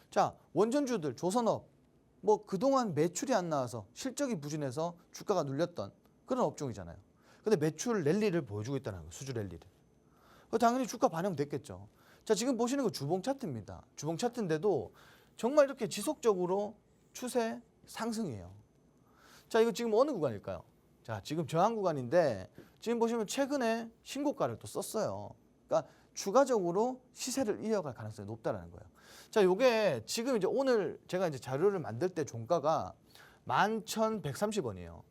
자, 원전주들 조선업 뭐 그동안 매출이 안 나와서 실적이 부진해서 주가가 눌렸던 그런 업종이잖아요. 근데 매출 랠리를 보여주고 있다는 거예요. 수주 랠리를. 당연히 주가 반영됐겠죠. 자, 지금 보시는 거 주봉 차트입니다. 주봉 차트인데도 정말 이렇게 지속적으로 추세 상승이에요. 자, 이거 지금 어느 구간일까요? 자, 지금 저항 구간인데 지금 보시면 최근에 신고가를 또 썼어요. 그러니까 추가적으로 시세를 이어갈 가능성이 높다라는 거예요. 자, 요게 지금 이제 오늘 제가 이제 자료를 만들 때 종가가 11,130원이에요.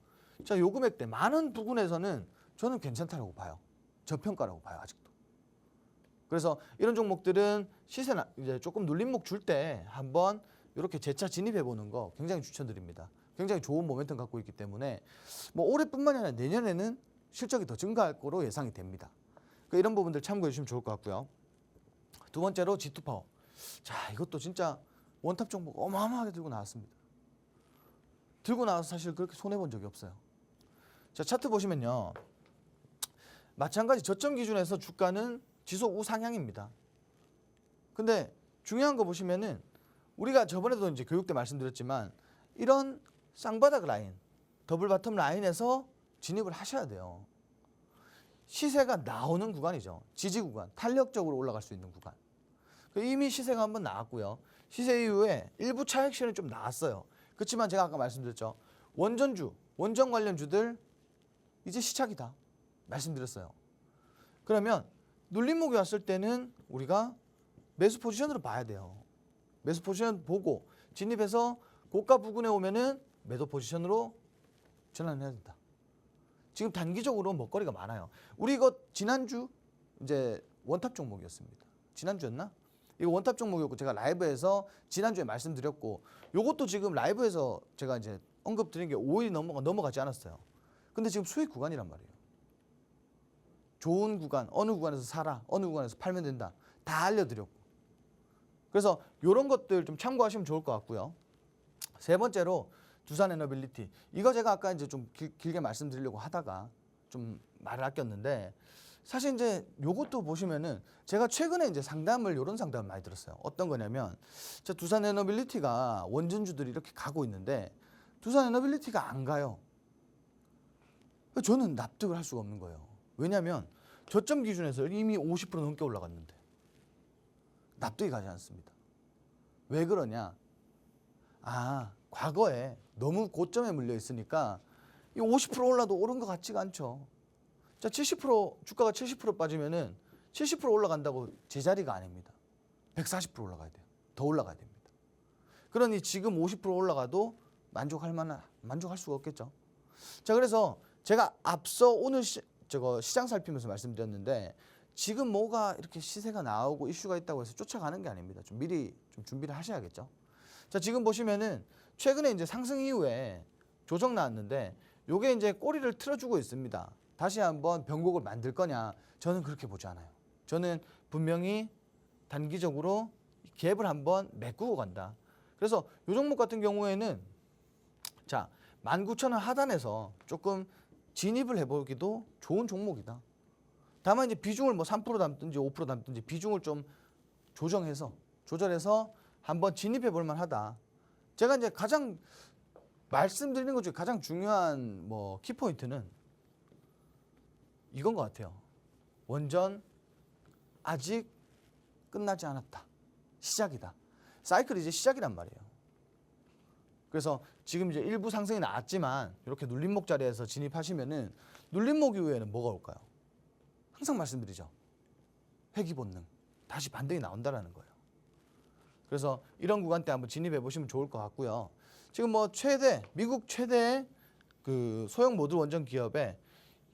자, 요 금액대 많은 부분에서는 저는 괜찮다라고 봐요. 저평가라고 봐요, 아직도. 그래서 이런 종목들은 시세나 이제 조금 눌림목 줄 때 한번 이렇게 재차 진입해 보는 거 굉장히 추천드립니다. 굉장히 좋은 모멘텀 갖고 있기 때문에 뭐 올해뿐만이 아니라 내년에는 실적이 더 증가할 거로 예상이 됩니다. 그러니까 이런 부분들 참고해 주시면 좋을 것 같고요. 두 번째로 G2파워. 자, 이것도 진짜 원탑 종목 어마어마하게 들고 나왔습니다. 들고 나와서 사실 그렇게 손해 본 적이 없어요. 자, 차트 보시면요. 마찬가지 저점 기준에서 주가는 지속 우상향입니다. 근데 중요한 거 보시면은 우리가 저번에도 이제 교육 때 말씀드렸지만 이런 쌍바닥 라인, 더블 바텀 라인에서 진입을 하셔야 돼요. 시세가 나오는 구간이죠. 지지 구간, 탄력적으로 올라갈 수 있는 구간. 이미 시세가 한번 나왔고요. 시세 이후에 일부 차익 실현이 좀 나왔어요. 그렇지만 제가 아까 말씀드렸죠. 원전주, 원전 관련주들 이제 시작이다. 말씀드렸어요. 그러면 눌림목이 왔을 때는 우리가 매수 포지션으로 봐야 돼요. 매수 포지션 보고 진입해서 고가 부근에 오면은 매도 포지션으로 전환해야 된다. 지금 단기적으로 먹거리가 많아요. 우리 이거 지난주 이제 원탑 종목이었습니다. 지난주였나? 이거 원탑 종목이었고 제가 라이브에서 지난주에 말씀드렸고 요것도 지금 라이브에서 제가 이제 언급드린 게 5일 넘어가지 않았어요. 근데 지금 수익 구간이란 말이에요. 좋은 구간, 어느 구간에서 사라, 어느 구간에서 팔면 된다. 다 알려드렸고. 그래서 이런 것들 좀 참고하시면 좋을 것 같고요. 세 번째로 두산에너빌리티. 이거 제가 아까 이제 좀 길게 말씀드리려고 하다가 좀 말을 아꼈는데 사실 이제 요것도 보시면은 제가 최근에 이제 이런 상담을 많이 들었어요. 어떤 거냐면 자, 두산에너빌리티가 원전주들이 이렇게 가고 있는데 두산에너빌리티가 안 가요. 저는 납득을 할 수가 없는 거예요. 왜냐하면 저점 기준에서 이미 50% 넘게 올라갔는데 납득이 가지 않습니다. 왜 그러냐? 아, 과거에 너무 고점에 물려 있으니까 이 50% 올라도 오른 것 같지가 않죠. 자, 70% 주가가 70% 빠지면은 70% 올라간다고 제자리가 아닙니다. 140% 올라가야 돼요. 더 올라가야 됩니다. 그러니 지금 50% 올라가도 만족할 수가 없겠죠. 자, 그래서 제가 앞서 오늘 시장 살피면서 말씀드렸는데 지금 뭐가 이렇게 시세가 나오고 이슈가 있다고 해서 쫓아가는 게 아닙니다. 좀 미리 좀 준비를 하셔야겠죠. 자, 지금 보시면은 최근에 이제 상승 이후에 조정 나왔는데 요게 이제 꼬리를 틀어주고 있습니다. 다시 한번 변곡을 만들 거냐? 저는 그렇게 보지 않아요. 저는 분명히 단기적으로 갭을 한번 메꾸고 간다. 그래서 요 종목 같은 경우에는 자, 19,000원 하단에서 조금 진입을 해보기도 좋은 종목이다. 다만 이제 비중을 뭐 3% 담든지 5% 담든지 비중을 좀 조절해서 한번 진입해 볼 만하다. 제가 이제 가장 말씀드리는 것 중에 가장 중요한 뭐 키포인트는 이건 것 같아요. 원전 아직 끝나지 않았다. 시작이다. 사이클이 이제 시작이란 말이에요. 그래서 지금 이제 일부 상승이 나왔지만 이렇게 눌림목 자리에서 진입하시면은 눌림목 이후에는 뭐가 올까요? 항상 말씀드리죠. 회귀 본능. 다시 반등이 나온다라는 거예요. 그래서 이런 구간대 한번 진입해 보시면 좋을 것 같고요. 지금 뭐 미국 최대 그 소형 모듈 원전 기업에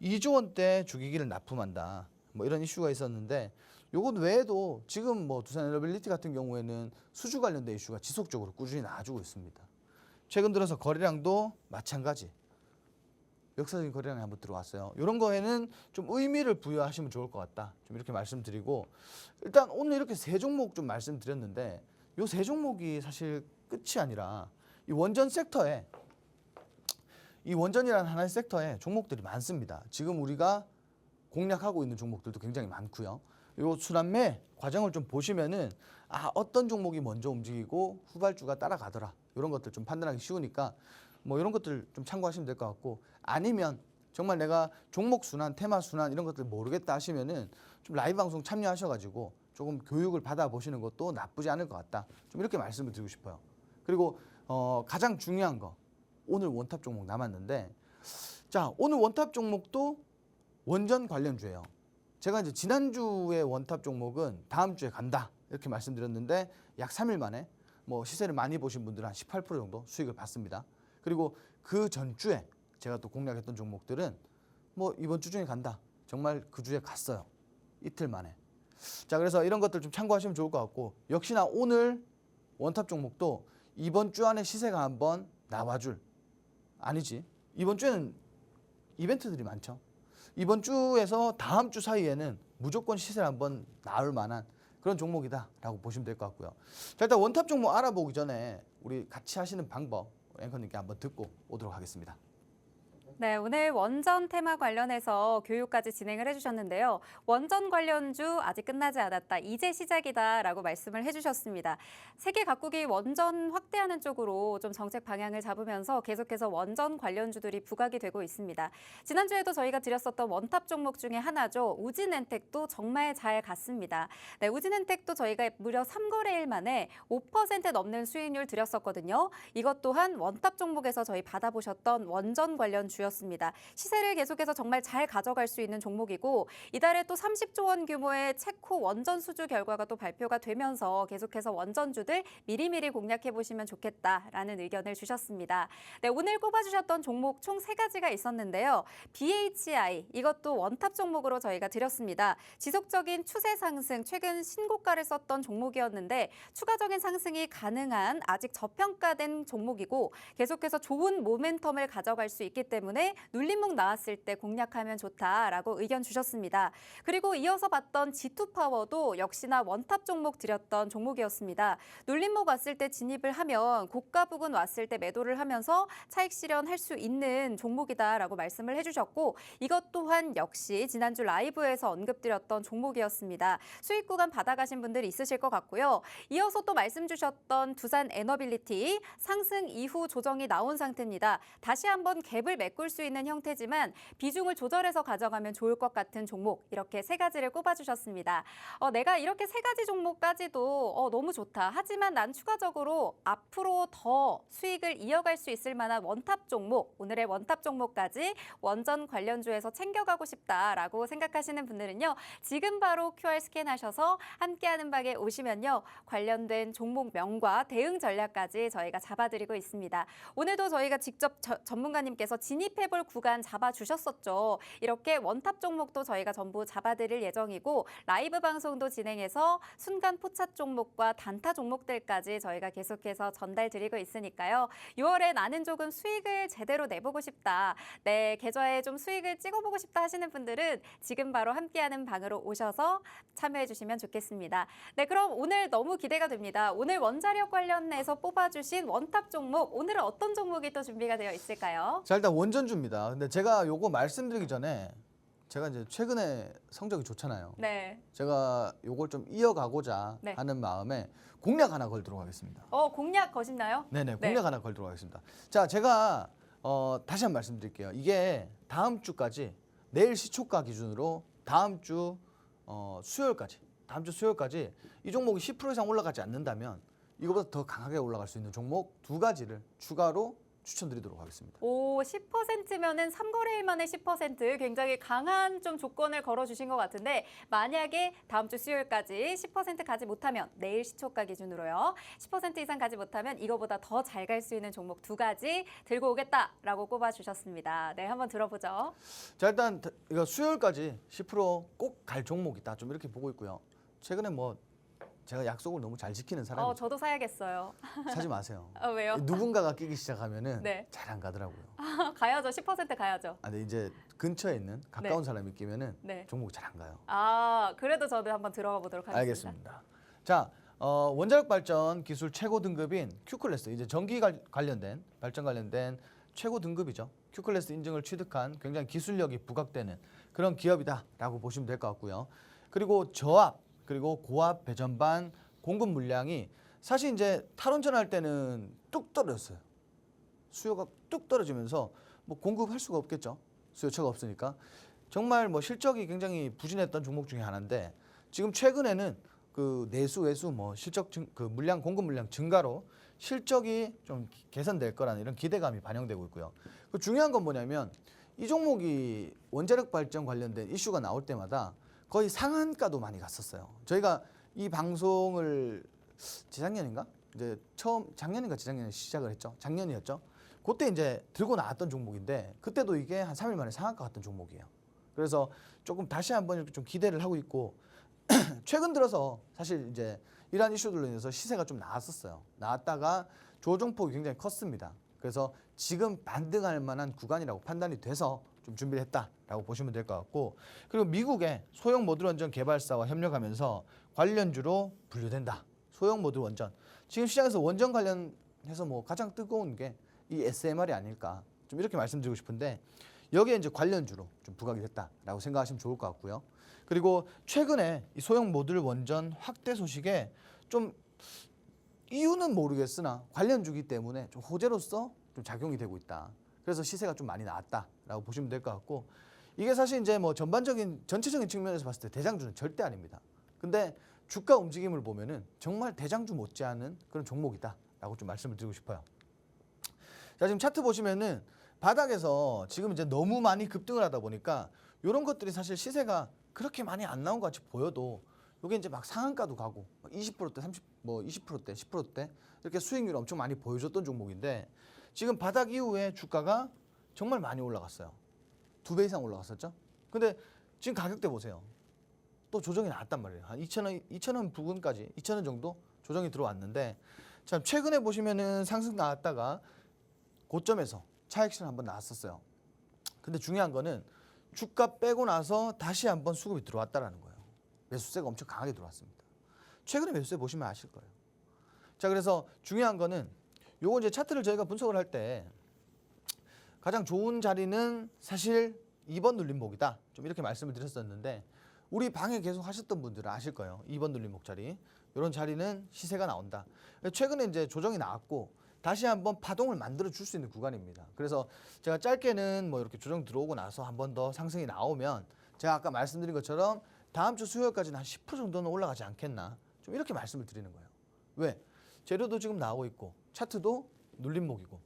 2조 원대 주기기를 납품한다. 뭐 이런 이슈가 있었는데 요것 외에도 지금 뭐 두산에너빌리티 같은 경우에는 수주 관련된 이슈가 지속적으로 꾸준히 나와주고 있습니다. 최근 들어서 거래량도 마찬가지. 역사적인 거래량이 한번 들어왔어요. 이런 거에는 좀 의미를 부여하시면 좋을 것 같다. 좀 이렇게 말씀드리고 일단 오늘 이렇게 세 종목 좀 말씀드렸는데 요 세 종목이 사실 끝이 아니라 이 원전 섹터에 이 원전이라는 하나의 섹터에 종목들이 많습니다. 지금 우리가 공략하고 있는 종목들도 굉장히 많고요. 요 순환매 과정을 좀 보시면은 어떤 종목이 먼저 움직이고 후발주가 따라가더라. 이런 것들 좀 판단하기 쉬우니까 뭐 이런 것들 좀 참고하시면 될 것 같고 아니면 정말 내가 종목 순환, 테마 순환 이런 것들 모르겠다 하시면은 좀 라이브 방송 참여하셔가지고 조금 교육을 받아보시는 것도 나쁘지 않을 것 같다. 좀 이렇게 말씀을 드리고 싶어요. 그리고 가장 중요한 거 오늘 원탑 종목 남았는데 자 오늘 원탑 종목도 원전 관련주예요. 제가 이제 지난주에 원탑 종목은 다음 주에 간다 이렇게 말씀드렸는데 약 3일 만에 뭐 시세를 많이 보신 분들은 한 18% 정도 수익을 봤습니다. 그리고 그 전주에 제가 또 공략했던 종목들은 뭐 이번 주 중에 간다. 정말 그 주에 갔어요. 이틀 만에. 자, 그래서 이런 것들 좀 참고하시면 좋을 것 같고 역시나 오늘 원탑 종목도 이번 주 안에 시세가 한번 나와줄 아니지. 이번 주에는 이벤트들이 많죠. 이번 주에서 다음 주 사이에는 무조건 시세를 한번 나올 만한 그런 종목이다라고 보시면 될 것 같고요. 자, 일단 원탑 종목 알아보기 전에 우리 같이 하시는 방법 앵커님께 한번 듣고 오도록 하겠습니다. 네, 오늘 원전 테마 관련해서 교육까지 진행을 해주셨는데요. 원전 관련주 아직 끝나지 않았다. 이제 시작이다라고 말씀을 해주셨습니다. 세계 각국이 원전 확대하는 쪽으로 좀 정책 방향을 잡으면서 계속해서 원전 관련주들이 부각이 되고 있습니다. 지난주에도 저희가 드렸었던 원탑 종목 중에 하나죠. 우진엔텍도 정말 잘 갔습니다. 네, 우진엔텍도 저희가 무려 3거래일 만에 5% 넘는 수익률 드렸었거든요. 이것 또한 원탑 종목에서 저희 받아보셨던 원전 관련 주였습니다. 시세를 계속해서 정말 잘 가져갈 수 있는 종목이고 이달에 또 30조 원 규모의 체코 원전 수주 결과가 또 발표가 되면서 계속해서 원전주들 미리미리 공략해 보시면 좋겠다라는 의견을 주셨습니다. 네, 오늘 꼽아주셨던 종목 총 3가지가 있었는데요. BHI 이것도 원탑 종목으로 저희가 드렸습니다. 지속적인 추세 상승, 최근 신고가를 썼던 종목이었는데 추가적인 상승이 가능한 아직 저평가된 종목이고 계속해서 좋은 모멘텀을 가져갈 수 있기 때문에 눌림목 나왔을 때 공략하면 좋다라고 의견 주셨습니다. 그리고 이어서 봤던 G2파워도 역시나 원탑 종목 드렸던 종목이었습니다. 눌림목 왔을 때 진입을 하면 고가 부근 왔을 때 매도를 하면서 차익 실현할 수 있는 종목이다라고 말씀을 해주셨고 이것 또한 역시 지난주 라이브에서 언급드렸던 종목이었습니다. 수익 구간 받아가신 분들 있으실 것 같고요. 이어서 또 말씀 주셨던 두산 에너빌리티 상승 이후 조정이 나온 상태입니다. 다시 한번 갭을 메꿀 수 있는 형태지만 비중을 조절해서 가져가면 좋을 것 같은 종목 이렇게 3가지를 꼽아주셨습니다. 내가 이렇게 3가지 종목까지도 너무 좋다. 하지만 난 추가적으로 앞으로 더 수익을 이어갈 수 있을 만한 원탑 종목, 오늘의 원탑 종목까지 원전 관련주에서 챙겨가고 싶다라고 생각하시는 분들은요. 지금 바로 QR 스캔하셔서 함께하는 방에 오시면요. 관련된 종목명과 대응 전략까지 저희가 잡아드리고 있습니다. 오늘도 저희가 직접 전문가님께서 진입해볼 구간 잡아주셨었죠. 이렇게 원탑 종목도 저희가 전부 잡아드릴 예정이고 라이브 방송도 진행해서 순간 포착 종목과 단타 종목들까지 저희가 계속해서 전달드리고 있으니까요. 6월에 나는 조금 수익을 제대로 내보고 싶다. 내 계좌에 좀 수익을 찍어보고 싶다 하시는 분들은 지금 바로 함께하는 방으로 오셔서 참여해 주시면 좋겠습니다. 네, 그럼 오늘 너무 기대가 됩니다. 오늘 원자력 관련해서 뽑아주신 원탑 종목, 오늘은 어떤 종목이 또 준비가 되어 있을까요? 자, 일단 원전주입니다. 근데 제가 요거 말씀드리기 전에 제가 이제 최근에 성적이 좋잖아요. 네. 제가 요걸 좀 이어가고자 네. 하는 마음에 공략 하나 걸도록 하겠습니다. 공략 거신나요? 네네, 네. 공략 하나 걸도록 하겠습니다. 자, 제가 다시 한번 말씀드릴게요. 이게 다음 주까지 내일 시초가 기준으로 다음 주 수요일까지 이 종목이 10% 이상 올라가지 않는다면 이거보다 더 강하게 올라갈 수 있는 종목 2가지를 추가로 추천드리도록 하겠습니다. 10%면은 3거래일 만에 10% 굉장히 강한 좀 조건을 걸어주신 것 같은데 만약에 다음 주 수요일까지 10% 가지 못하면 내일 시초가 기준으로요. 10% 이상 가지 못하면 이거보다 더 잘 갈 수 있는 종목 2가지 들고 오겠다라고 꼽아주셨습니다. 네, 한번 들어보죠. 자, 일단 이거 수요일까지 10% 꼭 갈 종목이다. 좀 이렇게 보고 있고요. 최근에 뭐 제가 약속을 너무 잘 지키는 사람이 저도 사야겠어요. 사지 마세요. 왜요? 누군가가 끼기 시작하면은 네. 잘 안 가더라고요. 가야죠. 10% 가야죠. 근데 이제 근처에 있는 가까운 사람이 끼면은 네. 종목이 잘 안 가요. 그래도 저도 한번 들어가 보도록 하겠습니다. 알겠습니다. 자, 원자력 발전 기술 최고 등급인 Q클래스, 이제 전기 관련된 발전 관련된 최고 등급이죠. Q클래스 인증을 취득한 굉장히 기술력이 부각되는 그런 기업이다라고 보시면 될 것 같고요. 그리고 저압 그리고 고압 배전반 공급 물량이 사실 이제 탈원전할 때는 뚝 떨어졌어요. 수요가 뚝 떨어지면서 뭐 공급할 수가 없겠죠. 수요처가 없으니까. 정말 뭐 실적이 굉장히 부진했던 종목 중에 하나인데 지금 최근에는 그 내수 외수 뭐 실적 그 물량 공급 물량 증가로 실적이 좀 개선될 거라는 이런 기대감이 반영되고 있고요. 그 중요한 건 뭐냐면 이 종목이 원자력 발전 관련된 이슈가 나올 때마다 거의 상한가도 많이 갔었어요. 저희가 이 방송을 재작년인가? 이제 처음 작년인가 재작년에 시작을 했죠. 작년이었죠. 그때 이제 들고 나왔던 종목인데 그때도 이게 한 3일 만에 상한가 갔던 종목이에요. 그래서 조금 다시 한번 이렇게 좀 기대를 하고 있고 최근 들어서 사실 이제 이러한 이슈들로 인해서 시세가 좀 나왔었어요. 나왔다가 조정폭이 굉장히 컸습니다. 그래서 지금 반등할 만한 구간이라고 판단이 돼서 좀 준비를 했다라고 보시면 될 것 같고 그리고 미국의 소형 모듈 원전 개발사와 협력하면서 관련주로 분류된다. 소형 모듈 원전. 지금 시장에서 원전 관련해서 뭐 가장 뜨거운 게 이 SMR이 아닐까. 좀 이렇게 말씀드리고 싶은데 여기에 이제 관련주로 좀 부각이 됐다라고 생각하시면 좋을 것 같고요. 그리고 최근에 이 소형 모듈 원전 확대 소식에 좀 이유는 모르겠으나 관련주기 때문에 좀 호재로서 좀 작용이 되고 있다. 그래서 시세가 좀 많이 나왔다라고 보시면 될 것 같고 이게 사실 이제 뭐 전체적인 측면에서 봤을 때 대장주는 절대 아닙니다. 근데 주가 움직임을 보면은 정말 대장주 못지않은 그런 종목이다라고 좀 말씀을 드리고 싶어요. 자, 지금 차트 보시면은 바닥에서 지금 이제 너무 많이 급등을 하다 보니까 이런 것들이 사실 시세가 그렇게 많이 안 나온 것 같이 보여도 이게 이제 막 상한가도 가고 20%대, 20%대, 10%대 이렇게 수익률 엄청 많이 보여줬던 종목인데 지금 바닥 이후에 주가가 정말 많이 올라갔어요. 2배 이상 올라갔었죠. 근데 지금 가격대 보세요. 또 조정이 나왔단 말이에요. 한 2,000원 부근까지 2,000원 정도 조정이 들어왔는데 참 최근에 보시면은 상승 나왔다가 고점에서 차익실현 한번 나왔었어요. 근데 중요한 거는 주가 빼고 나서 다시 한번 수급이 들어왔다라는 거예요. 매수세가 엄청 강하게 들어왔습니다. 최근에 매수세 보시면 아실 거예요. 자, 그래서 중요한 거는 요거 이제 차트를 저희가 분석을 할 때 가장 좋은 자리는 사실 2번 눌림목이다. 좀 이렇게 말씀을 드렸었는데 우리 방에 계속 하셨던 분들은 아실 거예요. 2번 눌림목 자리. 이런 자리는 시세가 나온다. 최근에 이제 조정이 나왔고 다시 한번 파동을 만들어 줄 수 있는 구간입니다. 그래서 제가 짧게는 뭐 이렇게 조정 들어오고 나서 한 번 더 상승이 나오면 제가 아까 말씀드린 것처럼 다음 주 수요일까지는 한 10% 정도는 올라가지 않겠나. 좀 이렇게 말씀을 드리는 거예요. 왜? 재료도 지금 나오고 있고 차트도 눌림목이고.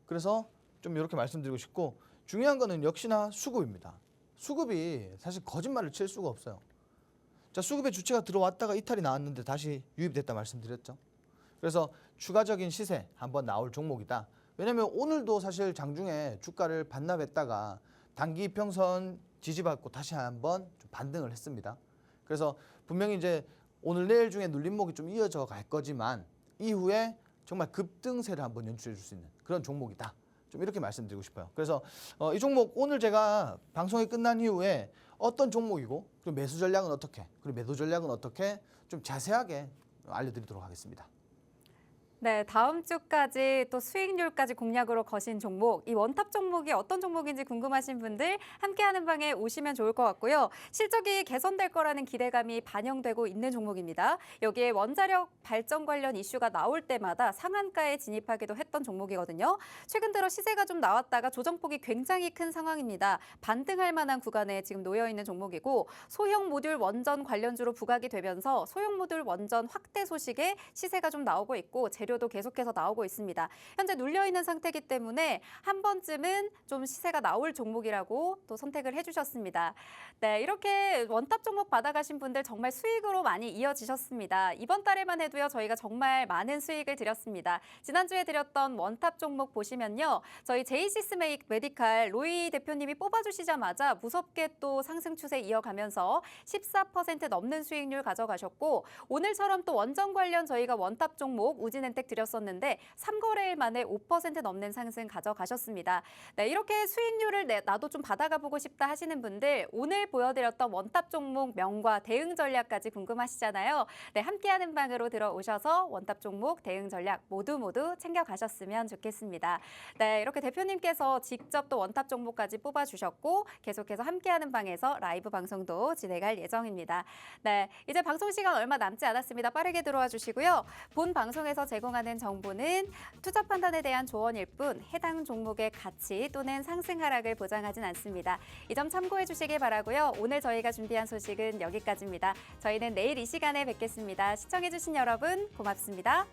그래서 좀 이렇게 말씀드리고 싶고 중요한 거는 역시나 수급입니다. 수급이 사실 거짓말을 칠 수가 없어요. 자, 수급의 주체가 들어왔다가 이탈이 나왔는데 다시 유입됐다 말씀드렸죠. 그래서 추가적인 시세 한번 나올 종목이다. 왜냐하면 오늘도 사실 장중에 주가를 반납했다가 단기 이평선 지지받고 다시 한번 좀 반등을 했습니다. 그래서 분명히 이제 오늘 내일 중에 눌림목이 좀 이어져 갈 거지만 이후에 정말 급등세를 한번 연출해 줄 수 있는 그런 종목이다. 좀 이렇게 말씀드리고 싶어요. 그래서 이 종목 오늘 제가 방송이 끝난 이후에 어떤 종목이고 그리고 매수 전략은 어떻게 그리고 매도 전략은 어떻게 좀 자세하게 알려드리도록 하겠습니다. 네, 다음 주까지 또 수익률까지 공략으로 거신 종목, 이 원탑 종목이 어떤 종목인지 궁금하신 분들 함께하는 방에 오시면 좋을 것 같고요. 실적이 개선될 거라는 기대감이 반영되고 있는 종목입니다. 여기에 원자력 발전 관련 이슈가 나올 때마다 상한가에 진입하기도 했던 종목이거든요. 최근 들어 시세가 좀 나왔다가 조정폭이 굉장히 큰 상황입니다. 반등할 만한 구간에 지금 놓여 있는 종목이고 소형 모듈 원전 관련주로 부각이 되면서 소형 모듈 원전 확대 소식에 시세가 좀 나오고 있고 재료도 계속해서 나오고 있습니다. 현재 눌려있는 상태이기 때문에 한 번쯤은 좀 시세가 나올 종목이라고 또 선택을 해주셨습니다. 네, 이렇게 원탑 종목 받아가신 분들 정말 수익으로 많이 이어지셨습니다. 이번 달에만 해도요, 저희가 정말 많은 수익을 드렸습니다. 지난주에 드렸던 원탑 종목 보시면요, 저희 제이시스 메디칼 로이 대표님이 뽑아주시자마자 무섭게 또 상승 추세 이어가면서 14% 넘는 수익률 가져가셨고 오늘처럼 또 원전 관련 저희가 원탑 종목 우진엔텍 드렸었는데 3거래일 만에 5% 넘는 상승 가져가셨습니다. 네, 이렇게 수익률을 나도 좀 받아가 보고 싶다 하시는 분들 오늘 보여드렸던 원탑 종목 명과 대응 전략까지 궁금하시잖아요. 네, 함께하는 방으로 들어오셔서 원탑 종목 대응 전략 모두 챙겨가셨으면 좋겠습니다. 네, 이렇게 대표님께서 직접 또 원탑 종목까지 뽑아주셨고 계속해서 함께하는 방에서 라이브 방송도 진행할 예정입니다. 네, 이제 방송 시간 얼마 남지 않았습니다. 빠르게 들어와 주시고요. 본 방송에서 제공하는 정보는 투자 판단에 대한 조언일 뿐 해당 종목의 가치 또는 상승 하락을 보장하진 않습니다. 이 점 참고해 주시길 바라고요. 오늘 저희가 준비한 소식은 여기까지입니다. 저희는 내일 이 시간에 뵙겠습니다. 시청해 주신 여러분 고맙습니다.